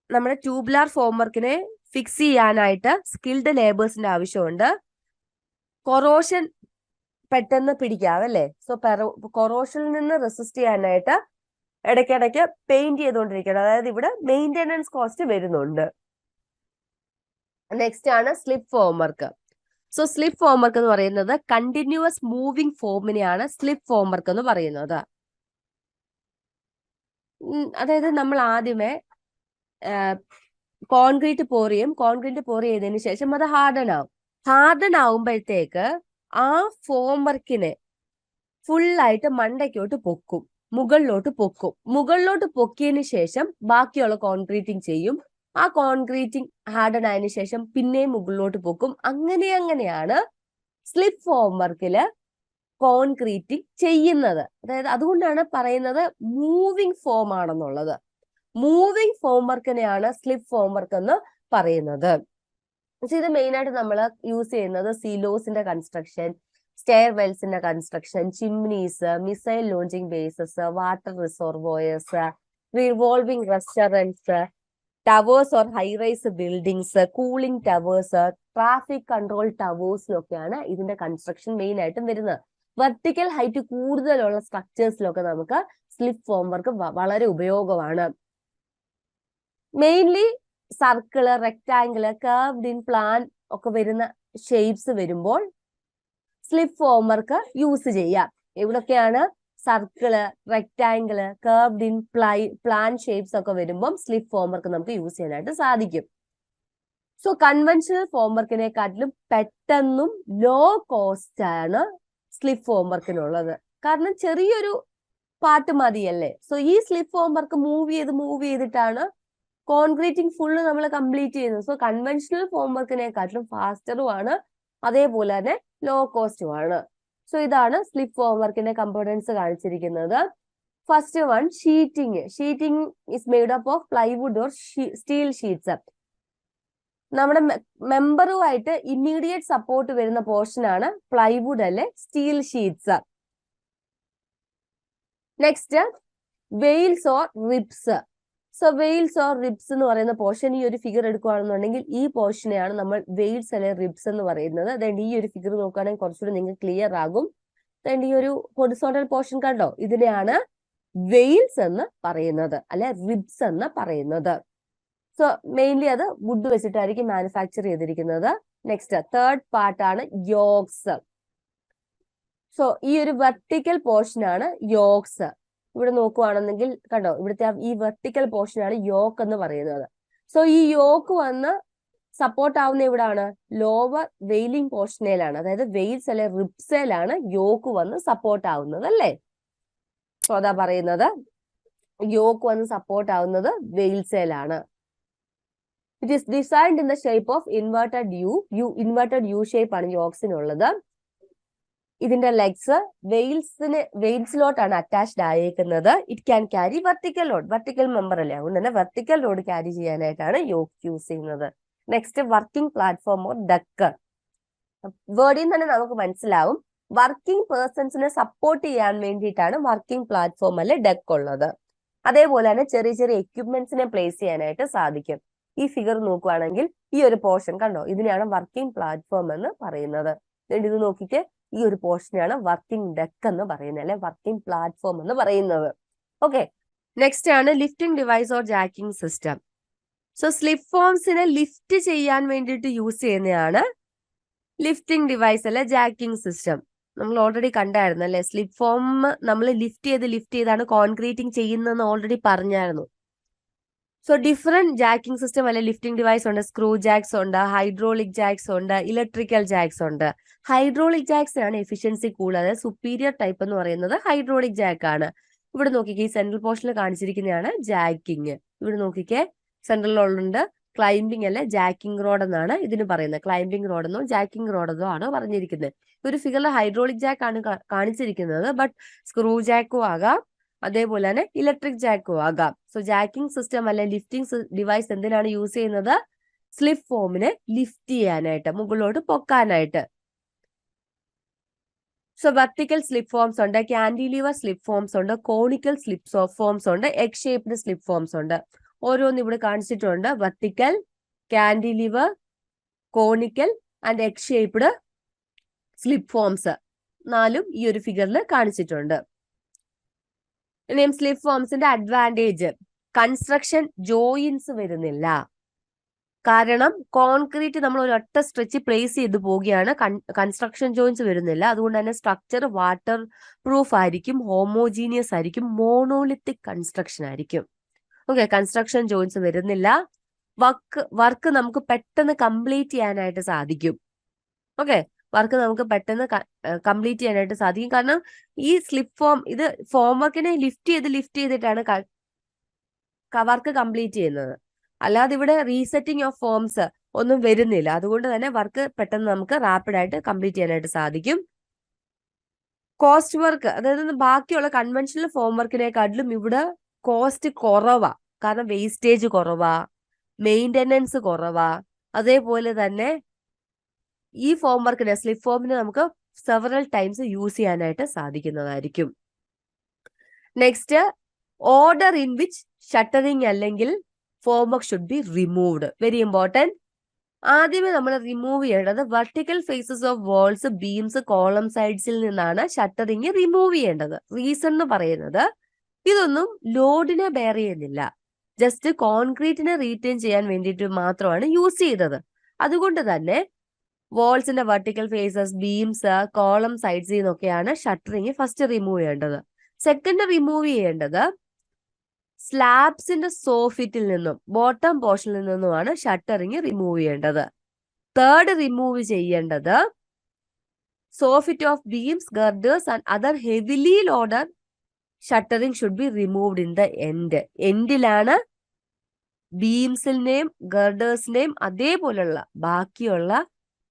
Speaker 1: നമ്മുടെ ട്യൂബുലാർ ഫോംവർക്കിനെ ഫിക്സ് ചെയ്യാനായിട്ട് സ്കിൽഡ് ലേബേഴ്സിന്റെ ആവശ്യമുണ്ട്. കൊറോഷൻ പെട്ടെന്ന് പിടിക്കാം അല്ലേ? സോ കൊറോഷനിൽ നിന്ന് റെസിസ്റ്റ് ചെയ്യാനായിട്ട് ഇടയ്ക്കിടയ്ക്ക് പെയിന്റ് ചെയ്തുകൊണ്ടിരിക്കണം. അതായത് ഇവിടെ മെയിൻ്റെനൻസ് കോസ്റ്റ് വരുന്നുണ്ട്. നെക്സ്റ്റ് ആണ് സ്ലിപ്പ് ഫോംവർക്ക്. സോ സ്ലിപ്പ് ഫോംവർക്ക് എന്ന് പറയുന്നത് കണ്ടിന്യൂസ് മൂവിങ് ഫോമിനെയാണ് സ്ലിപ്പ് ഫോംവർക്ക് എന്ന് പറയുന്നത്. അതായത് നമ്മൾ ആദ്യമേ കോൺക്രീറ്റ് പോർ ചെയ്തതിനു ശേഷം അത് ഹാർഡൻ ആവുമ്പോഴത്തേക്ക് ആ ഫോംവർക്കിനെ ഫുള്ളായിട്ട് മണ്ടയ്ക്കോട്ട് പൊക്കും, മുകളിലോട്ട് പൊക്കിയതിന് ശേഷം ബാക്കിയുള്ള കോൺക്രീറ്റിംഗ് ചെയ്യും. ആ കോൺക്രീറ്റിംഗ് ഹാർഡൻ ആയതിനു ശേഷം പിന്നെയും മുകളിലോട്ട് പൊക്കും. അങ്ങനെയാണ് സ്ലിപ്പ് ഫോംവർക്കില് കോൺക്രീറ്റിംഗ് ചെയ്യുന്നത്. അതായത് അതുകൊണ്ടാണ് പറയുന്നത് മൂവിങ് ഫോം ആണെന്നുള്ളത്. മൂവിങ് ഫോംവർക്കിനെയാണ് സ്ലിപ്പ് ഫോംവർക്ക് എന്ന് പറയുന്നത്. ഇത് മെയിൻ ആയിട്ട് നമ്മൾ യൂസ് ചെയ്യുന്നത് സിലോസിന്റെ കൺസ്ട്രക്ഷൻ, സ്റ്റെയർ വെൽസിന്റെ construction, chimneys, missile launching bases, water reservoirs, revolving restaurants, towers or high rise buildings, cooling towers, traffic control ടവേഴ്സിലൊക്കെയാണ് ഇതിന്റെ കൺസ്ട്രക്ഷൻ മെയിൻ ആയിട്ടും വരുന്നത്. വെർട്ടിക്കൽ ഹൈറ്റ് കൂടുതലുള്ള സ്ട്രക്ചേഴ്സിലൊക്കെ നമുക്ക് സ്ലിപ്പ് ഫോംവർക്ക് വളരെ ഉപയോഗമാണ്. Mainly circle, rectangle, curved in plan ഒക്കെ വരുന്ന ഷേപ്സ് വരുമ്പോൾ സ്ലിപ്പ് ഫോംവർക്ക് യൂസ് ചെയ്യാം. എവിടൊക്കെയാണ്? Circle, rectangle, curved in plan shapes ഒക്കെ വരുമ്പോൾ സ്ലിപ്പ് ഫോംവർക്ക് നമുക്ക് യൂസ് ചെയ്യാനായിട്ട് സാധിക്കും. സോ കൺവെൻഷണൽ ഫോംവർക്കിനെക്കാട്ടിലും പെട്ടെന്നും ലോ കോസ്റ്റ് ആണ് സ്ലിപ്പ് ഫോംവർക്കിനുള്ളത്. കാരണം ചെറിയൊരു പാർട്ട് മതിയല്ലേ. സോ ഈ സ്ലിപ്പ് ഫോംവർക്ക് മൂവ് ചെയ്തിട്ടാണ് കോൺക്രീറ്റിംഗ് ഫുള്ള് നമ്മൾ കംപ്ലീറ്റ് ചെയ്യുന്നത്. സോ കൺവെൻഷണൽ ഫോംവർക്കിനെക്കാട്ടിലും ഫാസ്റ്ററുമാണ്, അതേപോലെ തന്നെ ലോ കോസ്റ്റുമാണ്. സോ ഇതാണ് സ്ലിപ്പ് ഫോംവർക്കിന്റെ കമ്പോണൻസ് കാണിച്ചിരിക്കുന്നത്. First one, sheeting is made up of plywood or steel sheets. നമ്മുടെ മെമ്പറുമായിട്ട് ഇമ്മീഡിയറ്റ് സപ്പോർട്ട് വരുന്ന പോർഷൻ ആണ് പ്ലൈവുഡ് അല്ലെ steel sheets. Next, Wales or ribs. So Wales or ribs എന്ന് പറയുന്ന പോർഷൻ, ഈ ഒരു ഫിഗർ എടുക്കുകയാണെന്നുണ്ടെങ്കിൽ ഈ പോർഷനെയാണ് നമ്മൾ വെയിൽസ് അല്ലെ റിബ്സ് എന്ന് പറയുന്നത്. അതുകൊണ്ട് ഈ ഒരു ഫിഗർ നോക്കുകയാണെങ്കിൽ കുറച്ചുകൂടി നിങ്ങൾക്ക് ക്ലിയർ ആകും. അതുകൊണ്ട് ഈ ഒരു ഹൊറിസോണ്ടൽ പോർഷൻ കണ്ടോ, ഇതിനെയാണ് വെയിൽസ് എന്ന് പറയുന്നത് അല്ലെ റിബ്സ് എന്ന് പറയുന്നത്. സോ മെയിൻലി അത് വുഡ് വെച്ചിട്ടായിരിക്കും മാനുഫാക്ചർ ചെയ്തിരിക്കുന്നത്. നെക്സ്റ്റ്, തേർഡ് പാർട്ടാണ് യോക്സ്. സോ ഈ ഒരു വെർട്ടിക്കൽ പോർഷൻ ആണ് യോക്സ്. ഇവിടെ നോക്കുവാണെന്നെങ്കിൽ കണ്ടോ, ഇവിടുത്തെ ഈ വെർട്ടിക്കൽ പോർഷൻ ആണ് യോക്ക് എന്ന് പറയുന്നത്. സോ ഈ യോക്ക് വന്ന് സപ്പോർട്ട് ആവുന്ന എവിടാണ്? ലോവർ വെയിലിംഗ് പോർഷനിലാണ്, അതായത് വെയിൽസ് അല്ലെ റിബ്സയിലാണ് യോക്ക് വന്ന് സപ്പോർട്ട് ആവുന്നത് അല്ലേ. സോ അതാ പറയുന്നത് യോക്ക് വന്ന് സപ്പോർട്ട് ആവുന്നത് വെയിൽസയിലാണ്. It is designed in the shape of inverted U shape ആണ് യോക്സിനുള്ളത്. ഇതിന്റെ ലെഗ്സ് വെയിൽസിലോട്ടാണ് അറ്റാച്ച്ഡ് ആയേക്കുന്നത്. It can carry vertical member അല്ലേ, അതുകൊണ്ട് തന്നെ വെർട്ടിക്കൽ ലോഡ് ക്യാരി ചെയ്യാനായിട്ടാണ് യോക്ക് യൂസ് ചെയ്യുന്നത്. Next, working platform or deck. വേർഡിൽ തന്നെ നമുക്ക് മനസ്സിലാവും വർക്കിംഗ് പേഴ്സൺസിനെ സപ്പോർട്ട് ചെയ്യാൻ വേണ്ടിയിട്ടാണ് വർക്കിംഗ് പ്ലാറ്റ്ഫോം അല്ലെ ഡെക്ക് ഉള്ളത്. അതേപോലെ തന്നെ ചെറിയ ചെറിയ എക്യുപ്മെന്റ്സിനെ പ്ലേസ് ചെയ്യാനായിട്ട് സാധിക്കും. ഈ ഫിഗർ നോക്കുകയാണെങ്കിൽ ഈ ഒരു പോർഷൻ കണ്ടോ, ഇതിനെയാണ് വർക്കിംഗ് പ്ലാറ്റ്ഫോം എന്ന് പറയുന്നത്. ഇത് നോക്കിയിട്ട് ഈ ഒരു പോർഷനെയാണ് വർക്കിംഗ് ഡെക്ക് എന്ന് പറയുന്നത് അല്ലെ വർക്കിംഗ് പ്ലാറ്റ്ഫോം എന്ന് പറയുന്നത്. ഓക്കെ, നെക്സ്റ്റ് ആണ് lifting device or jacking system. So slip ഫോംസിനെ ലിഫ്റ്റ് ചെയ്യാൻ വേണ്ടിയിട്ട് യൂസ് ചെയ്യുന്നതാണ് ലിഫ്റ്റിംഗ് ഡിവൈസ് അല്ലെ ജാക്കിംഗ് സിസ്റ്റം. നമ്മൾ ഓൾറെഡി കണ്ടായിരുന്നു അല്ലെ, സ്ലിപ്പ് ഫോം നമ്മൾ ലിഫ്റ്റ് ചെയ്താണ് കോൺക്രീറ്റിംഗ് ചെയ്യുന്നതെന്ന് ഓൾറെഡി പറഞ്ഞായിരുന്നു. സോ ഡിഫറെന്റ് ജാക്കിംഗ് സിസ്റ്റം അല്ലെ ലിഫ്റ്റിംഗ് ഡിവൈസ് ഉണ്ട്. സ്ക്രൂ ജാക്സ് ഉണ്ട്, ഹൈഡ്രോളിക് ജാക്സ് ഉണ്ട്, ഇലക്ട്രിക്കൽ ജാക്സ് ഉണ്ട്. ഹൈഡ്രോളിക് ജാക്സ് ആണ് എഫിഷ്യൻസി കൂടുതൽ, അതായത് സുപ്പീരിയർ ടൈപ്പ് എന്ന് പറയുന്നത് ഹൈഡ്രോളിക് ജാക്ക് ആണ്. ഇവിടെ നോക്കിക്കേ, ഈ സെൻട്രൽ പോർഷനിൽ കാണിച്ചിരിക്കുന്നതാണ് ജാക്കിങ്. ഇവിടെ നോക്കിക്കേ, സെൻട്രലിലുണ്ട് ക്ലൈംബിംഗ് അല്ലെ ജാക്കിംഗ് റോഡ് എന്നാണ് ഇതിന് പറയുന്നത്. ക്ലൈംബിംഗ് റോഡെന്നോ ജാക്കിംഗ് റോഡെന്നോ ആണ് പറഞ്ഞിരിക്കുന്നത്. ഒരു ഫിഗറിൽ ഹൈഡ്രോളിക് ജാക്ക് ആണ് കാണിച്ചിരിക്കുന്നത്, ബട്ട് സ്ക്രൂ ജാക്കും ആകാം, അതേപോലെ തന്നെ ഇലക്ട്രിക് ജാക്കും ആകാം. സോ ജാക്കിംഗ് സിസ്റ്റം അല്ലെ ലിഫ്റ്റിംഗ് ഡിവൈസ് എന്തിനാണ് യൂസ് ചെയ്യുന്നത്? സ്ലിപ്പ് ഫോമിനെ ലിഫ്റ്റ് ചെയ്യാനായിട്ട്, മുകളിലോട്ട് പൊക്കാനായിട്ട്. സോ വെർട്ടിക്കൽ സ്ലിപ്പ് ഫോംസ് ഉണ്ട്, കാന്റിലിവർ സ്ലിപ്പ് ഫോംസ് ഉണ്ട്, കോണിക്കൽ സ്ലിപ്പ് ഫോംസ് ഉണ്ട്, എഗ് ഷേപ്ഡ് സ്ലിപ്പ് ഫോംസ് ഉണ്ട്. ഓരോന്ന് ഇവിടെ കാണിച്ചിട്ടുണ്ട്. Vertical, cantilever, conical and egg shaped slip forms 4 ഈ ഒരു ഫിഗറിൽ കാണിച്ചിട്ടുണ്ട്. ഇനിയും സ്ലിപ്പ് ഫോംസിന്റെ അഡ്വാൻറ്റേജ്, കൺസ്ട്രക്ഷൻ ജോയിൻസ് വരുന്നില്ല. കാരണം കോൺക്രീറ്റ് നമ്മൾ ഒരു ഒറ്റ സ്ട്രെച്ച് പ്ലേസ് ചെയ്ത് പോവുകയാണ്, കൺസ്ട്രക്ഷൻ ജോയിൻസ് വരുന്നില്ല. അതുകൊണ്ട് തന്നെ സ്ട്രക്ചർ വാട്ടർ പ്രൂഫ് ആയിരിക്കും, ഹോമോജീനിയസ് ആയിരിക്കും, മോണോലിത്തിക് കൺസ്ട്രക്ഷൻ ആയിരിക്കും. ഓക്കെ, കൺസ്ട്രക്ഷൻ ജോയിൻസ് വരുന്നില്ല. വർക്ക് നമുക്ക് പെട്ടെന്ന് കംപ്ലീറ്റ് ചെയ്യാനായിട്ട് സാധിക്കും. ഓക്കെ, വർക്ക് നമുക്ക് പെട്ടെന്ന് കംപ്ലീറ്റ് ചെയ്യാനായിട്ട് സാധിക്കും. കാരണം ഈ സ്ലിപ്പ് ഫോം ഇത് ഫോം വർക്കിനെ ലിഫ്റ്റ് ചെയ്തിട്ടാണ് വർക്ക് കംപ്ലീറ്റ് ചെയ്യുന്നത്. അല്ലാതെ ഇവിടെ റീസെറ്റിംഗ് ഓഫ് ഫോംസ് ഒന്നും വരുന്നില്ല. അതുകൊണ്ട് തന്നെ വർക്ക് പെട്ടെന്ന് നമുക്ക് റാപ്പിഡ് ആയിട്ട് കംപ്ലീറ്റ് ചെയ്യാനായിട്ട് സാധിക്കും. കോസ്റ്റ് വർക്ക്, അതായത് ബാക്കിയുള്ള കൺവെൻഷണൽ ഫോം വർക്കിനെക്കാട്ടിലും ഇവിടെ കോസ്റ്റ് കുറവാ. കാരണം വേസ്റ്റേജ് കുറവാ, മെയിൻ്റെനൻസ് കുറവാ. അതേപോലെ തന്നെ ഈ ഫോം വർക്കിനെ, സ്ലിപ്പ് ഫോമിനെ നമുക്ക് സെവറൽ ടൈംസ് യൂസ് ചെയ്യാനായിട്ട് സാധിക്കുന്നതായിരിക്കും. Next, order in which shuttering അല്ലെങ്കിൽ formwork should be removed. Very important. ആദ്യമേ നമ്മൾ റിമൂവ് ചെയ്യേണ്ടത് vertical faces of walls, beams, column സൈഡ്സിൽ നിന്നാണ് ഷട്ടറിങ് റിമൂവ് ചെയ്യേണ്ടത്. റീസൺ എന്ന് പറയുന്നത് ഇതൊന്നും ലോഡിനെ ബെയർ ചെയ്യുന്നില്ല, ജസ്റ്റ് കോൺക്രീറ്റിനെ റീറ്റെയിൻ ചെയ്യാൻ വേണ്ടിയിട്ട് മാത്രമാണ് യൂസ് ചെയ്തത്. അതുകൊണ്ട് തന്നെ വാൾസിന്റെ വെർട്ടിക്കൽ ഫേസസ്, ബീംസ്, കോളം സൈഡ്സിൽ നിന്നൊക്കെയാണ് ഷട്ടറിങ് ഫസ്റ്റ് റിമൂവ് ചെയ്യേണ്ടത്. സെക്കൻഡ് റിമൂവ് ചെയ്യേണ്ടത് സ്ലാബ്സിന്റെ സോഫിറ്റിൽ നിന്നും, ബോട്ടം പോർഷനിൽ നിന്നുമാണ് ഷട്ടറിങ് റിമൂവ് ചെയ്യേണ്ടത്. തേർഡ് റിമൂവ് ചെയ്യേണ്ടത് soffit of beams, girders and other heavily loaded shuttering should be removed in the end. എൻഡിലാണ് ബീംസിന്റെയും ഗർഡേഴ്സിന്റെയും അതേപോലുള്ള ബാക്കിയുള്ള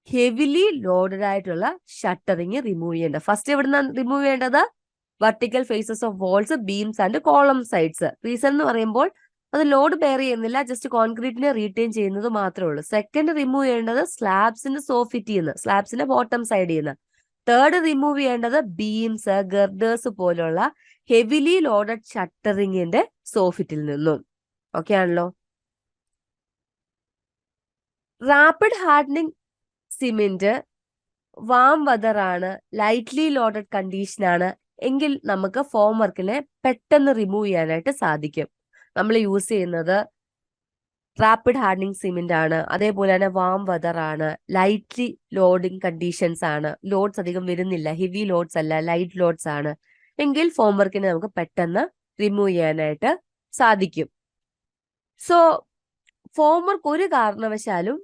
Speaker 1: ഹെവിലി ലോഡഡ് ആയിട്ടുള്ള ഷട്ടറിങ് റിമൂവ് ചെയ്യേണ്ടത്. ഫസ്റ്റ് എവിടുന്നാണ് റിമൂവ് ചെയ്യേണ്ടത്? Vertical faces of walls, beams and column sides. Reason എന്ന് പറയുമ്പോൾ അത് ലോഡ് ബെയർ ചെയ്യുന്നില്ല, ജസ്റ്റ് കോൺക്രീറ്റിനെ റീറ്റെയിൻ ചെയ്യുന്നത് മാത്രമേ ഉള്ളൂ. സെക്കൻഡ് റിമൂവ് ചെയ്യേണ്ടത് സ്ലാബ്സിന്റെ സോഫിറ്റിൽ നിന്ന്, സ്ലാബ്സിന്റെ ബോട്ടം സൈഡിൽ നിന്ന്. തേർഡ് റിമൂവ് ചെയ്യേണ്ടത് ബീംസ്, ഗർഡേഴ്സ് പോലുള്ള ഹെവിലി ലോഡഡ് ഷട്ടറിങ്ങിന്റെ സോഫിറ്റിൽ നിന്നും. ഓക്കെ ആണല്ലോ. Rapid hardening cement warm weather ആണ്, ലൈറ്റ്ലി ലോഡഡ് കണ്ടീഷൻ ആണ് എങ്കിൽ നമുക്ക് ഫോം വർക്കിനെ പെട്ടെന്ന് റിമൂവ് ചെയ്യാനായിട്ട് സാധിക്കും. നമ്മൾ യൂസ് ചെയ്യുന്നത് റാപ്പിഡ് ഹാർഡനിങ് സിമെന്റ് ആണ്, അതേപോലെ തന്നെ വാം വെതർ ആണ്, ലൈറ്റ്ലി ലോഡിങ് കണ്ടീഷൻസ് ആണ്, ലോഡ്സ് അധികം വരുന്നില്ല, ഹെവി ലോഡ്സ് അല്ല, ലൈറ്റ് ലോഡ്സ് ആണ് എങ്കിൽ ഫോം വർക്കിനെ നമുക്ക് പെട്ടെന്ന് റിമൂവ് ചെയ്യാനായിട്ട് സാധിക്കും. സോ ഫോം വർക്ക് ഒരു കാരണവശാലും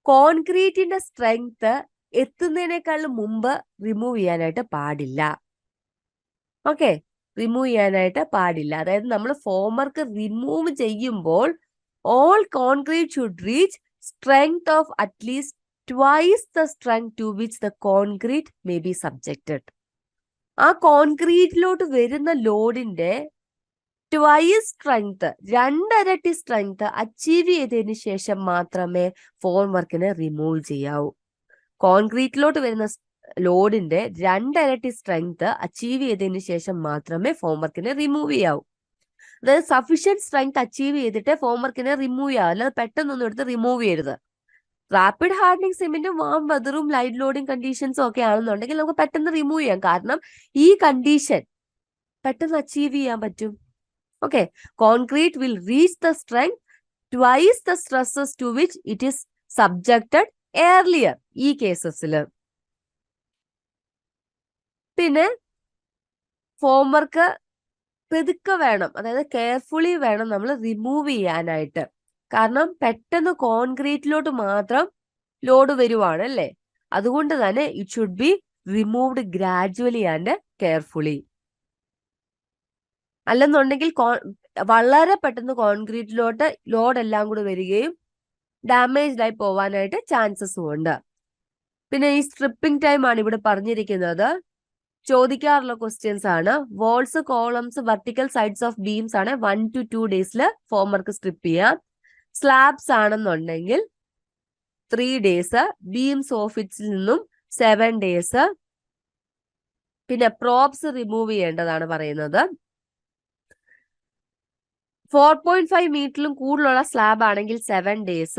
Speaker 1: കോൺക്രീറ്റിന്റെ സ്ട്രെങ്ത് എത്തുന്നതിനേക്കാളും മുമ്പ് റിമൂവ് ചെയ്യാനായിട്ട് പാടില്ല. ഓക്കെ, റിമൂവ് ചെയ്യാനായിട്ട് പാടില്ല. അതായത് നമ്മൾ ഫോം വർക്ക് റിമൂവ് ചെയ്യുമ്പോൾ all concrete should reach strength of at least twice the strength to which the concrete may be subjected. ആ കോൺക്രീറ്റിലോട്ട് വരുന്ന ലോഡിന്റെ ട്വൈസ് സ്ട്രെങ്ത്, 2 ഇരട്ടി സ്ട്രെങ്ത് അച്ചീവ് ചെയ്തതിന് ശേഷം മാത്രമേ ഫോം വർക്കിനെ റിമൂവ് ചെയ്യാവൂ. കോൺക്രീറ്റിലോട്ട് വരുന്ന ലോഡിന്റെ 2 ഇരട്ടി സ്ട്രെങ്ത് അച്ചീവ് ചെയ്തതിന് ശേഷം മാത്രമേ ഫോം വർക്കിനെ റിമൂവ് ചെയ്യാവൂ. അതായത് സഫീഷ്യന്റ് സ്ട്രെങ്ത് അച്ചീവ് ചെയ്തിട്ട് ഫോം വർക്കിനെ റിമൂവ് ചെയ്യാവൂ, അല്ലാതെ പെട്ടെന്നൊന്നും എടുത്ത് റിമൂവ് ചെയ്യരുത്. റാപ്പിഡ് ഹാർഡനിങ് സിമെന്റും വാം വെതറും ലൈറ്റ് ലോഡിങ് കണ്ടീഷൻസും ഒക്കെ ആണെന്നുണ്ടെങ്കിൽ നമുക്ക് പെട്ടെന്ന് റിമൂവ് ചെയ്യാം. കാരണം ഈ കണ്ടീഷൻ പെട്ടെന്ന് അച്ചീവ് ചെയ്യാൻ പറ്റും. Okay, concrete will reach the strength twice the stresses to which it is subjected earlier ഈ കേസസിൽ. പിന്നെ ഫോം വർക്ക് പെതുക്കെ വേണം, അതായത് കെയർഫുള്ളി വേണം നമ്മൾ റിമൂവ് ചെയ്യാനായിട്ട്. കാരണം പെട്ടെന്ന് കോൺക്രീറ്റിലോട്ട് മാത്രം ലോഡ് വരുവാണ് അല്ലേ, അതുകൊണ്ട് തന്നെ it should be removed gradually and carefully. അല്ലെന്നുണ്ടെങ്കിൽ വളരെ പെട്ടെന്ന് കോൺക്രീറ്റിലോട്ട് ലോഡ് എല്ലാം കൂടി വരികയും ഡാമേജ്ഡ് ആയി പോവാനായിട്ട് ചാൻസസും ഉണ്ട്. പിന്നെ ഈ സ്ട്രിപ്പിംഗ് ടൈം ആണ് ഇവിടെ പറഞ്ഞിരിക്കുന്നത്. ചോദിക്കാറുള്ള ക്വസ്റ്റ്യൻസ് ആണ്. Walls, columns, vertical sides of beams ആണ് 1 to 2 ഡേയ്സിൽ ഫോം വർക്ക് സ്ട്രിപ്പ് ചെയ്യാം. സ്ലാബ്സ് ആണെന്നുണ്ടെങ്കിൽ 3 days, ബീംസ് സോഫിറ്റ്സിൽ നിന്നും 7 days. പിന്നെ പ്രോപ്സ് റിമൂവ് ചെയ്യേണ്ടതാണ് പറയുന്നത്. 4.5 മീറ്ററിലും കൂടുതലുള്ള സ്ലാബ് ആണെങ്കിൽ 7 days,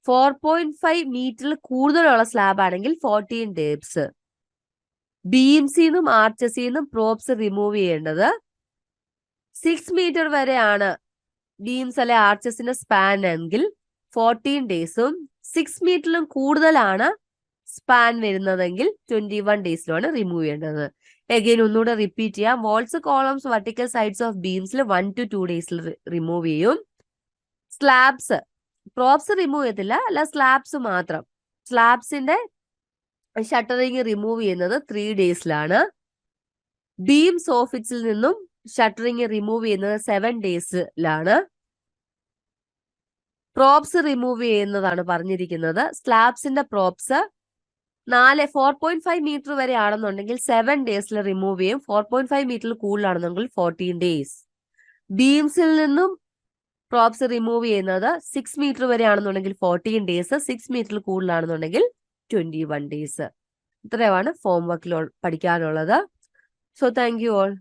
Speaker 1: 4.5 മീറ്ററിൽ കൂടുതലുള്ള സ്ലാബ് ആണെങ്കിൽ 14 days. ബീംസിന്നും ആർച്ചസിന്നും പ്രോപ്സ് റിമൂവ് ചെയ്യേണ്ടത് 6 മീറ്റർ വരെയാണ് ബീംസ് അല്ലെ ആർച്ചസിന്റെ സ്പാൻ എങ്കിൽ 14 days-ഉം 6 മീറ്ററിലും കൂടുതലാണ് സ്പാൻ വരുന്നതെങ്കിൽ 21 days-ലുമാണ് റിമൂവ് ചെയ്യേണ്ടത്. എഗെയിൻ ഒന്നുകൂടെ റിപ്പീറ്റ് ചെയ്യാം. Walls, columns, vertical sides of ബീംസിൽ 1 to 2 days റിമൂവ് ചെയ്യും. സ്ലാബ്സ് പ്രോപ്സ് റിമൂവ് ചെയ്യത്തില്ല, അല്ല സ്ലാബ്സ് മാത്രം. സ്ലാബ്സിന്റെ ഷട്ടറിങ് റിമൂവ് ചെയ്യുന്നത് 3 days-ലാണ്. ബീം സോഫിറ്റ്സിൽ നിന്നും ഷട്ടറിങ് റിമൂവ് ചെയ്യുന്നത് 7 days-ലാണ്. പ്രോപ്സ് റിമൂവ് ചെയ്യുന്നതാണ് പറഞ്ഞിരിക്കുന്നത്. സ്ലാബ്സിന്റെ പ്രോപ്സ് 4.5 മീറ്റർ വരെ ആണെന്നുണ്ടെങ്കിൽ 7 days-ൽ റിമൂവ് ചെയ്യും. 4.5 മീറ്ററിൽ കൂടുതലാണെന്നുണ്ടെങ്കിൽ 14 days. ബീംസിൽ നിന്നും പ്രോപ്സ് റിമൂവ് ചെയ്യുന്നത് 6 മീറ്റർ വരെ ആണെന്നുണ്ടെങ്കിൽ 14 days, 6 മീറ്ററിൽ കൂടുതലാണെന്നുണ്ടെങ്കിൽ 21 days. ഇത്രയുമാണ് ഫോം വർക്കിൽ പഠിക്കാനുള്ളത്. So thank you all.